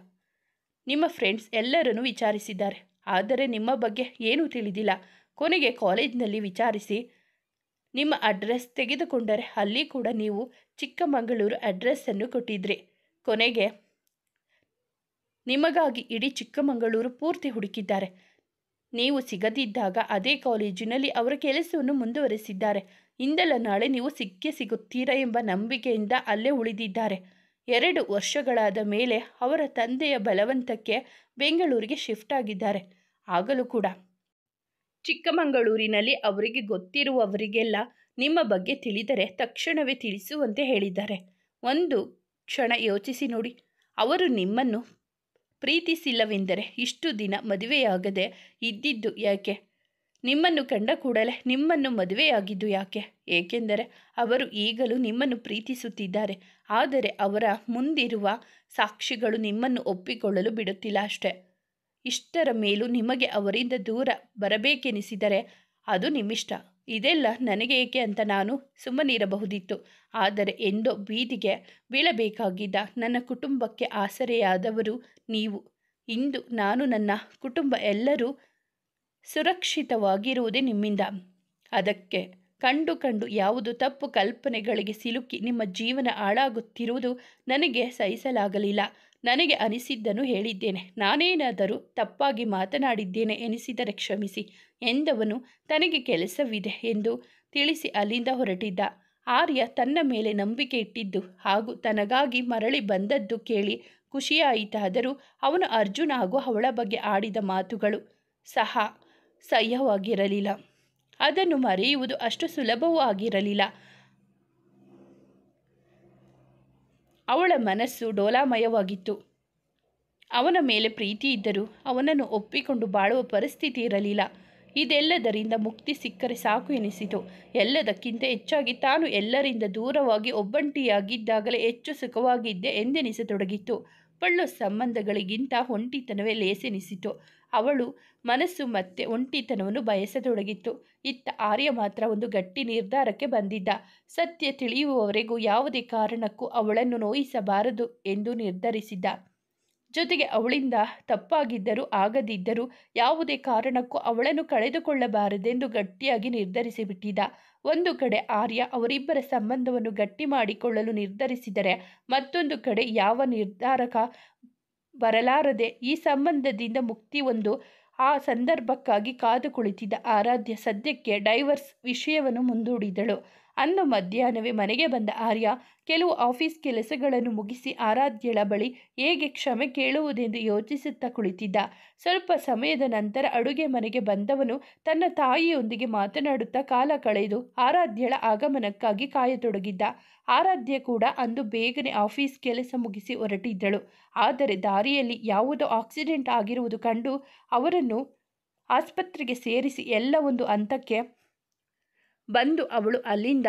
ನಿಮ್ಮ ಫ್ರೆಂಡ್ಸ್ ಎಲ್ಲರನ್ನೂ ವಿಚಾರಿಸಿದ್ದಾರೆ, ಆದರೆ ನಿಮ್ಮ ಬಗ್ಗೆ ಏನೂ ತಿಳಿದಿಲ್ಲ. ಕೊನೆಗೆ ಕಾಲೇಜಿನಲ್ಲಿ ವಿಚಾರಿಸಿ ನಿಮ್ಮ ಅಡ್ರೆಸ್ ತೆಗೆದುಕೊಂಡರೆ ಅಲ್ಲಿ ಕೂಡ ನೀವು ಚಿಕ್ಕಮಗಳೂರು ಅಡ್ರೆಸ್ಸನ್ನು ಕೊಟ್ಟಿದ್ರಿ. ಕೊನೆಗೆ ನಿಮಗಾಗಿ ಇಡೀ ಚಿಕ್ಕಮಗಳೂರು ಪೂರ್ತಿ ಹುಡುಕಿದ್ದಾರೆ. ನೀವು ಸಿಗದಿದ್ದಾಗ ಅದೇ ಕಾಲೇಜಿನಲ್ಲಿ ಅವರ ಕೆಲಸವನ್ನು ಮುಂದುವರೆಸಿದ್ದಾರೆ. ಇಂದಲ್ಲ ನಾಳೆ ನೀವು ಸಿಗುತ್ತೀರಾ ಎಂಬ ನಂಬಿಕೆಯಿಂದ ಅಲ್ಲೇ ಉಳಿದಿದ್ದಾರೆ. 2 ವರ್ಷಗಳಾದ ಮೇಲೆ ಅವರ ತಂದೆಯ ಬಲವಂತಕ್ಕೆ ಬೆಂಗಳೂರಿಗೆ ಶಿಫ್ಟ್ ಆಗಿದ್ದಾರೆ. ಆಗಲೂ ಕೂಡ ಚಿಕ್ಕಮಗಳೂರಿನಲ್ಲಿ ಅವರಿಗೆ ಗೊತ್ತಿರುವವರಿಗೆಲ್ಲ ನಿಮ್ಮ ಬಗ್ಗೆ ತಿಳಿದರೆ ತಕ್ಷಣವೇ ತಿಳಿಸುವಂತೆ ಹೇಳಿದ್ದಾರೆ. ಒಂದು ಕ್ಷಣ ಯೋಚಿಸಿ ನೋಡಿ, ಅವರು ನಿಮ್ಮನ್ನು ಪ್ರೀತಿಸಿಲ್ಲವೆಂದರೆ ಇಷ್ಟು ದಿನ ಮದುವೆಯಾಗದೆ ಇದ್ದಿದ್ದು ಯಾಕೆ? ನಿಮ್ಮನ್ನು ಕಂಡ ಕೂಡಲೇ ನಿಮ್ಮನ್ನು ಮದುವೆಯಾಗಿದ್ದು ಯಾಕೆ? ಏಕೆಂದರೆ ಅವರು ಈಗಲೂ ನಿಮ್ಮನ್ನು ಪ್ರೀತಿಸುತ್ತಿದ್ದಾರೆ. ಆದರೆ ಅವರ ಮುಂದಿರುವ ಸಾಕ್ಷಿಗಳು ನಿಮ್ಮನ್ನು ಒಪ್ಪಿಕೊಳ್ಳಲು ಬಿಡುತ್ತಿಲ್ಲ ಅಷ್ಟೇ. ಇಷ್ಟರ ಮೇಲೂ ನಿಮಗೆ ಅವರಿಂದ ದೂರ ಬರಬೇಕೆನಿಸಿದರೆ ಅದು ನಿಮ್ಮಿಷ್ಟ. ಇದೆಲ್ಲ ನನಗೆ ಏಕೆ ಅಂತ ನಾನು ಸುಮ್ಮನಿರಬಹುದಿತ್ತು. ಆದರೆ ಎಂದೋ ಬೀದಿಗೆ ಬೀಳಬೇಕಾಗಿದ್ದ ನನ್ನ ಕುಟುಂಬಕ್ಕೆ ಆಸರೆಯಾದವರು ನೀವು. ಇಂದು ನಾನು, ನನ್ನ ಕುಟುಂಬ ಎಲ್ಲರೂ ಸುರಕ್ಷಿತವಾಗಿರುವುದೇ ನಿಮ್ಮಿಂದ. ಅದಕ್ಕೆ ಕಂಡು ಯಾವುದು ತಪ್ಪು ಕಲ್ಪನೆಗಳಿಗೆ ಸಿಲುಕಿ ನಿಮ್ಮ ಜೀವನ ಹಾಳಾಗುತ್ತಿರುವುದು ನನಗೆ ಸಹಿಸಲಾಗಲಿಲ್ಲ. ನನಗೆ ಅನಿಸಿದ್ದನ್ನು ಹೇಳಿದ್ದೇನೆ. ನಾನೇನಾದರೂ ತಪ್ಪಾಗಿ ಮಾತನಾಡಿದ್ದೇನೆ ಎನಿಸಿದರೆ ಕ್ಷಮಿಸಿ ಎಂದವನು ತನಗೆ ಕೆಲಸವಿದೆ ಎಂದು ತಿಳಿಸಿ ಅಲ್ಲಿಂದ ಹೊರಟಿದ್ದ. ಆರ್ಯ ತನ್ನ ಮೇಲೆ ನಂಬಿಕೆ ಇಟ್ಟಿದ್ದು ಹಾಗೂ ತನಗಾಗಿ ಮರಳಿ ಬಂದದ್ದು ಕೇಳಿ ಖುಷಿಯಾಯಿತಾದರೂ ಅವನು ಅರ್ಜುನ್ ಹಾಗೂ ಅವಳ ಬಗ್ಗೆ ಆಡಿದ ಮಾತುಗಳು ಸಹ ಸಹ್ಯವಾಗಿರಲಿಲ್ಲ. ಅದನ್ನು ಮರೆಯುವುದು ಅಷ್ಟು ಸುಲಭವೂ ಆಗಿರಲಿಲ್ಲ. ಅವಳ ಮನಸ್ಸು ಡೋಲಾಮಯವಾಗಿತ್ತು. ಅವನ ಮೇಲೆ ಪ್ರೀತಿ ಇದ್ದರೂ ಅವನನ್ನು ಒಪ್ಪಿಕೊಂಡು ಬಾಳುವ ಪರಿಸ್ಥಿತಿ ಇರಲಿಲ್ಲ. ಇದೆಲ್ಲದರಿಂದ ಮುಕ್ತಿ ಸಿಕ್ಕರೆ ಸಾಕು ಎನಿಸಿತು. ಎಲ್ಲದಕ್ಕಿಂತ ಹೆಚ್ಚಾಗಿ ತಾನು ಎಲ್ಲರಿಂದ ದೂರವಾಗಿ ಒಬ್ಬಂಟಿಯಾಗಿದ್ದಾಗಲೇ ಹೆಚ್ಚು ಸುಖವಾಗಿದ್ದೆ ಎಂದೆನಿಸತೊಡಗಿತ್ತು. ಪಳ್ಳು ಸಂಬಂಧಗಳಿಗಿಂತ ಒಂಟಿತನವೇ ಲೇಸೆನಿಸಿತು. ಅವಳು ಮನಸ್ಸು ಮತ್ತೆ ಒಂಟಿತನವನ್ನು ಬಯಸತೊಡಗಿತ್ತು. ಇತ್ತ ಆರ್ಯ ಮಾತ್ರ ಒಂದು ಗಟ್ಟಿ ನಿರ್ಧಾರಕ್ಕೆ ಬಂದಿದ್ದ. ಸತ್ಯ ತಿಳಿಯುವವರೆಗೂ ಯಾವುದೇ ಕಾರಣಕ್ಕೂ ಅವಳನ್ನು ನೋಯಿಸಬಾರದು ಎಂದು ನಿರ್ಧರಿಸಿದ್ದ. ಜೊತೆಗೆ ಅವಳಿಂದ ತಪ್ಪಾಗಿದ್ದರೂ ಆಗದಿದ್ದರೂ ಯಾವುದೇ ಕಾರಣಕ್ಕೂ ಅವಳನ್ನು ಕಳೆದುಕೊಳ್ಳಬಾರದೆಂದು ಗಟ್ಟಿಯಾಗಿ ನಿರ್ಧರಿಸಿಬಿಟ್ಟಿದ್ದ. ಒಂದು ಕಡೆ ಆರ್ಯ ಅವರಿಬ್ಬರ ಸಂಬಂಧವನ್ನು ಗಟ್ಟಿ ಮಾಡಿಕೊಳ್ಳಲು ನಿರ್ಧರಿಸಿದರೆ, ಮತ್ತೊಂದು ಕಡೆ ಯಾವ ನಿರ್ಧಾರಕ ಬರಲಾರದೆ ಈ ಸಂಬಂಧದಿಂದ ಮುಕ್ತಿ ಒಂದು ಆ ಸಂದರ್ಭಕ್ಕಾಗಿ ಕಾದು ಕುಳಿತಿದ್ದ ಆರಾಧ್ಯ ಸದ್ಯಕ್ಕೆ ಡೈವರ್ಸ್ ವಿಷಯವನ್ನು ಮುಂದೂಡಿದಳು. ಅಂದು ಮಧ್ಯಾಹ್ನವೇ ಮನೆಗೆ ಬಂದ ಆರ್ಯ ಕೆಲವು ಆಫೀಸ್ ಕೆಲಸಗಳನ್ನು ಮುಗಿಸಿ ಆರಾಧ್ಯಳ ಬಳಿ ಹೇಗೆ ಕ್ಷಮೆ ಕೇಳುವುದೆಂದು ಯೋಚಿಸುತ್ತಾ ಕುಳಿತಿದ್ದ. ಸ್ವಲ್ಪ ಸಮಯದ ನಂತರ ಅಡುಗೆ ಮನೆಗೆ ಬಂದವನು ತನ್ನ ತಾಯಿಯೊಂದಿಗೆ ಮಾತನಾಡುತ್ತಾ ಕಾಲ ಕಳೆದು ಆರಾಧ್ಯಳ ಆಗಮನಕ್ಕಾಗಿ ಕಾಯತೊಡಗಿದ್ದ. ಆರಾಧ್ಯ ಕೂಡ ಅಂದು ಬೇಗನೆ ಆಫೀಸ್ ಕೆಲಸ ಮುಗಿಸಿ ಹೊರಟಿದ್ದಳು. ಆದರೆ ದಾರಿಯಲ್ಲಿ ಯಾವುದೋ ಆಕ್ಸಿಡೆಂಟ್ ಆಗಿರುವುದು ಕಂಡು ಅವರನ್ನು ಆಸ್ಪತ್ರೆಗೆ ಸೇರಿಸಿ ಎಲ್ಲ ಒಂದು ಹಂತಕ್ಕೆ ಬಂದು ಅವಳು ಅಲ್ಲಿಂದ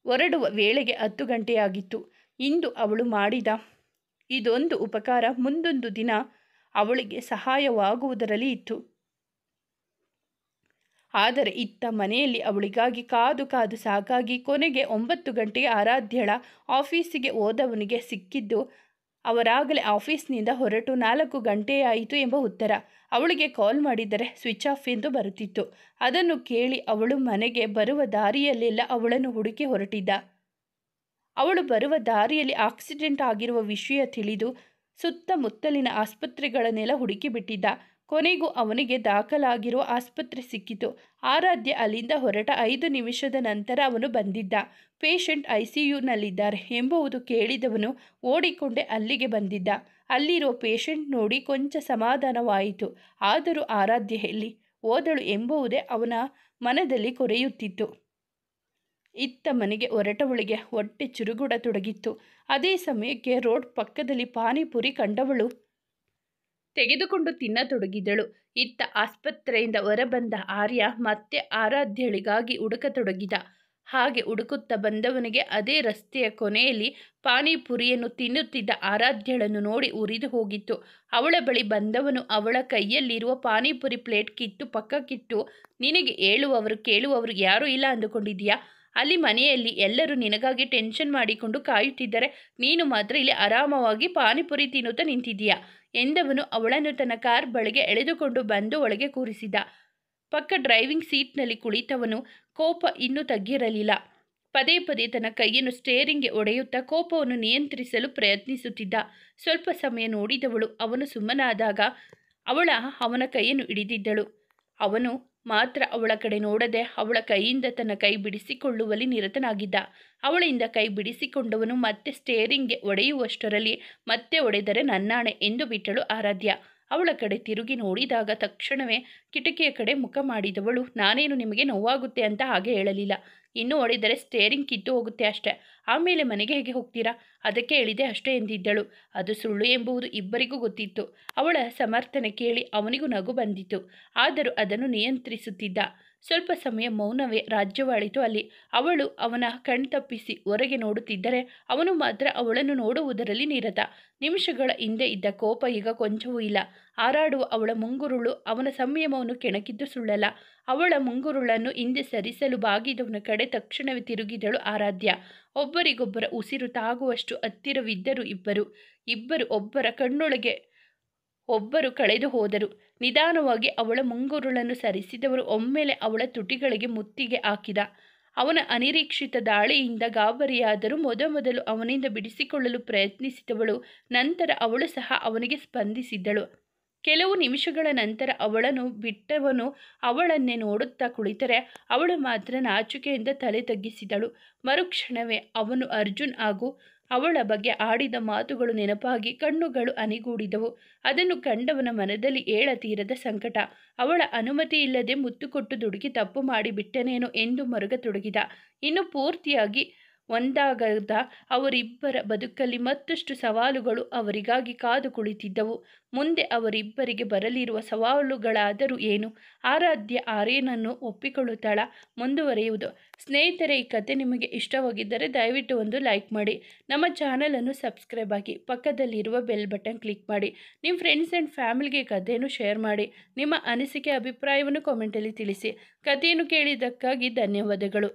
ಹೊರಡುವ ವೇಳೆಗೆ 10 ಗಂಟೆಯಾಗಿತ್ತು. ಇಂದು ಅವಳು ಮಾಡಿದ ಇದೊಂದು ಉಪಕಾರ ಮುಂದೊಂದು ದಿನ ಅವಳಿಗೆ ಸಹಾಯವಾಗುವುದರಲ್ಲಿ ಇತ್ತು. ಆದರೆ ಇತ್ತ ಮನೆಯಲ್ಲಿ ಅವಳಿಗಾಗಿ ಕಾದು ಕಾದು ಸಾಕಾಗಿ ಕೊನೆಗೆ 9 ಗಂಟೆಗೆ ಆರಾಧ್ಯಳ ಆಫೀಸಿಗೆ ಹೋದವನಿಗೆ ಸಿಕ್ಕಿದ್ದು ಅವರಾಗಲೇ ಆಫೀಸ್ನಿಂದ ಹೊರಟು 4 ಗಂಟೆಯಾಯಿತು ಎಂಬ ಉತ್ತರ. ಅವಳಿಗೆ ಕಾಲ್ ಮಾಡಿದರೆ ಸ್ವಿಚ್ ಆಫ್ ಎಂದು ಬರುತ್ತಿತ್ತು. ಅದನ್ನು ಕೇಳಿ ಅವಳು ಮನೆಗೆ ಬರುವ ದಾರಿಯಲ್ಲೆಲ್ಲ ಅವಳನ್ನು ಹುಡುಕಿ ಹೊರಟಿದ್ದ. ಅವಳು ಬರುವ ದಾರಿಯಲ್ಲಿ ಆಕ್ಸಿಡೆಂಟ್ ಆಗಿರುವ ವಿಷಯ ತಿಳಿದು ಸುತ್ತಮುತ್ತಲಿನ ಆಸ್ಪತ್ರೆಗಳನ್ನೆಲ್ಲ ಹುಡುಕಿಬಿಟ್ಟಿದ್ದ. ಕೊನೆಗೂ ಅವನಿಗೆ ದಾಖಲಾಗಿರುವ ಆಸ್ಪತ್ರೆ ಸಿಕ್ಕಿತು. ಆರಾಧ್ಯ ಅಲ್ಲಿಂದ ಹೊರಟ 5 ನಿಮಿಷದ ನಂತರ ಅವನು ಬಂದಿದ್ದ. ಪೇಷಂಟ್ ICUನಲ್ಲಿದ್ದಾರೆ ಎಂಬುದು ಕೇಳಿದವನು ಓಡಿಕೊಂಡೇ ಅಲ್ಲಿಗೆ ಬಂದಿದ್ದ. ಅಲ್ಲಿರುವ ಪೇಷಂಟ್ ನೋಡಿ ಕೊಂಚ ಸಮಾಧಾನವಾಯಿತು. ಆದರೂ ಆರಾಧ್ಯ ಎಲ್ಲಿ ಹೋದಳು ಎಂಬುದೇ ಅವನ ಮನದಲ್ಲಿ ಕೊರೆಯುತ್ತಿತ್ತು. ಇತ್ತ ಮನೆಗೆ ಹೊರಟವಳಿಗೆ ಹೊಟ್ಟೆ ಚುರುಗುಡತೊಡಗಿತ್ತು. ಅದೇ ಸಮಯಕ್ಕೆ ರೋಡ್ ಪಕ್ಕದಲ್ಲಿ ಪಾನಿಪುರಿ ಕಂಡವಳು ತೆಗೆದುಕೊಂಡು ತಿನ್ನತೊಡಗಿದಳು. ಇತ್ತ ಆಸ್ಪತ್ರೆಯಿಂದ ಹೊರಬಂದ ಆರ್ಯ ಮತ್ತೆ ಆರಾಧ್ಯಳಿಗಾಗಿ ಹುಡುಕತೊಡಗಿದ. ಹಾಗೆ ಹುಡುಕುತ್ತಾ ಬಂದವನಿಗೆ ಅದೇ ರಸ್ತೆಯ ಕೊನೆಯಲ್ಲಿ ಪಾನಿಪುರಿಯನ್ನು ತಿನ್ನುತ್ತಿದ್ದ ಆರಾಧ್ಯಳನ್ನು ನೋಡಿ ಉರಿದು ಹೋಗಿತ್ತು. ಅವಳ ಬಳಿ ಬಂದವನು ಅವಳ ಕೈಯಲ್ಲಿರುವ ಪಾನಿಪುರಿ ಪ್ಲೇಟ್ ಕಿತ್ತು ಪಕ್ಕಕ್ಕಿಟ್ಟು, ನಿನಗೆ ಹೇಳುವವರು ಕೇಳುವವರು ಯಾರೂ ಇಲ್ಲ ಅಂದುಕೊಂಡಿದ್ದೀಯಾ? ಅಲ್ಲಿ ಮನೆಯಲ್ಲಿ ಎಲ್ಲರೂ ನಿನಗಾಗಿ ಟೆನ್ಷನ್ ಮಾಡಿಕೊಂಡು ಕಾಯುತ್ತಿದ್ದರೆ, ನೀನು ಮಾತ್ರ ಇಲ್ಲಿ ಆರಾಮವಾಗಿ ಪಾನಿಪುರಿ ತಿನ್ನುತ್ತಾ ನಿಂತಿದ್ದೀಯಾ ಎಂದವನು ಅವಳನ್ನು ತನ್ನ ಕಾರ್ ಬಳಿಗೆ ಎಳೆದುಕೊಂಡು ಬಂದು ಒಳಗೆ ಕೂರಿಸಿದ. ಪಕ್ಕ ಡ್ರೈವಿಂಗ್ ಸೀಟ್ನಲ್ಲಿ ಕುಳಿತವನು ಕೋಪ ಇನ್ನೂ ತಗ್ಗಿರಲಿಲ್ಲ. ಪದೇ ಪದೇ ತನ್ನ ಕೈಯನ್ನು ಸ್ಟೇರಿಂಗ್ಗೆ ಹೊಡೆಯುತ್ತಾ ಕೋಪವನ್ನು ನಿಯಂತ್ರಿಸಲು ಪ್ರಯತ್ನಿಸುತ್ತಿದ್ದ. ಸ್ವಲ್ಪ ಸಮಯ ನೋಡಿದವಳು ಅವನು ಸುಮ್ಮನಾದಾಗ ಅವನ ಕೈಯನ್ನು ಹಿಡಿದಿದ್ದಳು. ಅವನು ಮಾತ್ರ ಅವಳ ಕಡೆ ನೋಡದೆ ಅವಳ ಕೈಯಿಂದ ತನ್ನ ಕೈ ಬಿಡಿಸಿಕೊಳ್ಳುವಲ್ಲಿ ನಿರತನಾಗಿದ್ದ. ಅವಳಿಂದ ಕೈ ಬಿಡಿಸಿಕೊಂಡವನು ಮತ್ತೆ ಸ್ಟೇರಿಂಗ್ಗೆ ಹೊಡೆಯುವಷ್ಟರಲ್ಲಿ ಮತ್ತೆ ಹೊಡೆದರೆ ನನ್ನಾಣೆ ಎಂದು ಬಿಟ್ಟಳು ಆರಾಧ್ಯ. ಅವಳ ಕಡೆ ತಿರುಗಿ ನೋಡಿದಾಗ ತಕ್ಷಣವೇ ಕಿಟಕಿಯ ಕಡೆ ಮುಖ ಮಾಡಿದವಳು, ನಾನೇನು ನಿಮಗೆ ನೋವಾಗುತ್ತೆ ಅಂತ ಹಾಗೆ ಹೇಳಲಿಲ್ಲ. ಇನ್ನೂ ಹೊಡೆದರೆ ಸ್ಟೇರಿಂಗ್ ಕಿತ್ತು ಹೋಗುತ್ತೆ ಅಷ್ಟೇ. ಆಮೇಲೆ ಮನೆಗೆ ಹೇಗೆ ಹೋಗ್ತೀರಾ? ಅದಕ್ಕೆ ಹೇಳಿದೆ ಅಷ್ಟೇ ಎಂದಿದ್ದಳು. ಅದು ಸುಳ್ಳು ಎಂಬುದು ಇಬ್ಬರಿಗೂ ಗೊತ್ತಿತ್ತು. ಅವಳ ಸಮರ್ಥನೆ ಕೇಳಿ ಅವನಿಗೂ ನಗು ಬಂದಿತು. ಆದರೂ ಅದನ್ನು ನಿಯಂತ್ರಿಸುತ್ತಿದ್ದ. ಸ್ವಲ್ಪ ಸಮಯ ಮೌನವೇ ರಾಜ್ಯವಾಳಿತು ಅಲ್ಲಿ. ಅವಳು ಅವನ ಕಣ್ತಪ್ಪಿಸಿ ಹೊರಗೆ ನೋಡುತ್ತಿದ್ದರೆ ಅವನು ಮಾತ್ರ ಅವಳನ್ನು ನೋಡುವುದರಲ್ಲಿ ನಿರತ. ನಿಮಿಷಗಳ ಹಿಂದೆ ಇದ್ದ ಕೋಪ ಈಗ ಕೊಂಚವೂ ಇಲ್ಲ. ಹಾರಾಡುವ ಅವಳ ಮುಂಗುರುಳು ಅವನ ಸಂಯಮವನ್ನು ಕೆಣಕಿದ್ದು ಸುಳ್ಳಲ್ಲ. ಅವಳ ಮುಂಗುರುಳನ್ನು ಹಿಂದೆ ಸರಿಸಲು ಬಾಗಿದವನ ಕಡೆ ತಕ್ಷಣವೇ ತಿರುಗಿದಳು ಆರಾಧ್ಯ. ಒಬ್ಬರಿಗೊಬ್ಬರ ಉಸಿರು ತಾಗುವಷ್ಟು ಹತ್ತಿರವಿದ್ದರು ಇಬ್ಬರು ಒಬ್ಬರ ಕಣ್ಣೊಳಗೆ ಒಬ್ಬರು ಕಳೆದು ಹೋದರು. ನಿಧಾನವಾಗಿ ಅವಳ ಮುಂಗುರುಳನ್ನು ಸರಿಸಿದವರು ಒಮ್ಮೆಲೆ ಅವಳ ತುಟಿಗಳಿಗೆ ಮುತ್ತಿಗೆ ಹಾಕಿದ. ಅವನ ಅನಿರೀಕ್ಷಿತ ದಾಳಿಯಿಂದ ಗಾಬರಿಯಾದರೂ ಮೊದಮೊದಲು ಅವನಿಂದ ಬಿಡಿಸಿಕೊಳ್ಳಲು ಪ್ರಯತ್ನಿಸಿದವಳು. ನಂತರ ಅವಳು ಸಹ ಅವನಿಗೆ ಸ್ಪಂದಿಸಿದ್ದಳು. ಕೆಲವು ನಿಮಿಷಗಳ ನಂತರ ಅವಳನ್ನು ಬಿಟ್ಟವನು ಅವಳನ್ನೇ ನೋಡುತ್ತಾ ಕುಳಿತರೆ ಅವಳು ಮಾತ್ರ ನಾಚಿಕೆಯಿಂದ ತಲೆ ತಗ್ಗಿಸಿದಳು. ಮರುಕ್ಷಣವೇ ಅವನು ಅರ್ಜುನ್ ಹಾಗೂ ಅವಳ ಬಗ್ಗೆ ಆಡಿದ ಮಾತುಗಳು ನೆನಪಾಗಿ ಕಣ್ಣುಗಳು ಅನಿಗೂಡಿದವು. ಅದನ್ನು ಕಂಡವನ ಮನದಲ್ಲಿ ಏಳತೀರದ ಸಂಕಟ. ಅವಳ ಅನುಮತಿ ಇಲ್ಲದೆ ಮುತ್ತು ಕೊಟ್ಟು ದುಡುಕಿ ತಪ್ಪು ಮಾಡಿಬಿಟ್ಟನೇನೋ ಎಂದು ಮರುಗತೊಡಗಿದ. ಇನ್ನು ಪೂರ್ತಿಯಾಗಿ ಒಂದಾಗದ ಅವರಿಬ್ಬರ ಬದುಕಲ್ಲಿ ಮತ್ತಷ್ಟು ಸವಾಲುಗಳು ಅವರಿಗಾಗಿ ಕಾದು ಕುಳಿತಿದ್ದವು. ಮುಂದೆ ಅವರಿಬ್ಬರಿಗೆ ಬರಲಿರುವ ಸವಾಲುಗಳಾದರೂ ಏನು? ಆರಾಧ್ಯ ಆರ್ಯನನ್ನು ಒಪ್ಪಿಕೊಳ್ಳುತ್ತಾಳ? ಮುಂದುವರಿಯುವುದು. ಸ್ನೇಹಿತರೆ, ಈ ಕತೆ ನಿಮಗೆ ಇಷ್ಟವಾಗಿದ್ದರೆ ದಯವಿಟ್ಟು ಒಂದು ಲೈಕ್ ಮಾಡಿ, ನಮ್ಮ ಚಾನಲನ್ನು ಸಬ್ಸ್ಕ್ರೈಬ್ ಆಗಿ, ಪಕ್ಕದಲ್ಲಿರುವ ಬೆಲ್ ಬಟನ್ ಕ್ಲಿಕ್ ಮಾಡಿ, ನಿಮ್ಮ ಫ್ರೆಂಡ್ಸ್ ಆ್ಯಂಡ್ ಫ್ಯಾಮಿಲಿಗೆ ಕಥೆಯನ್ನು ಶೇರ್ ಮಾಡಿ, ನಿಮ್ಮ ಅನಿಸಿಕೆ ಅಭಿಪ್ರಾಯವನ್ನು ಕಾಮೆಂಟಲ್ಲಿ ತಿಳಿಸಿ. ಕಥೆಯನ್ನು ಕೇಳಿದ್ದಕ್ಕಾಗಿ ಧನ್ಯವಾದಗಳು.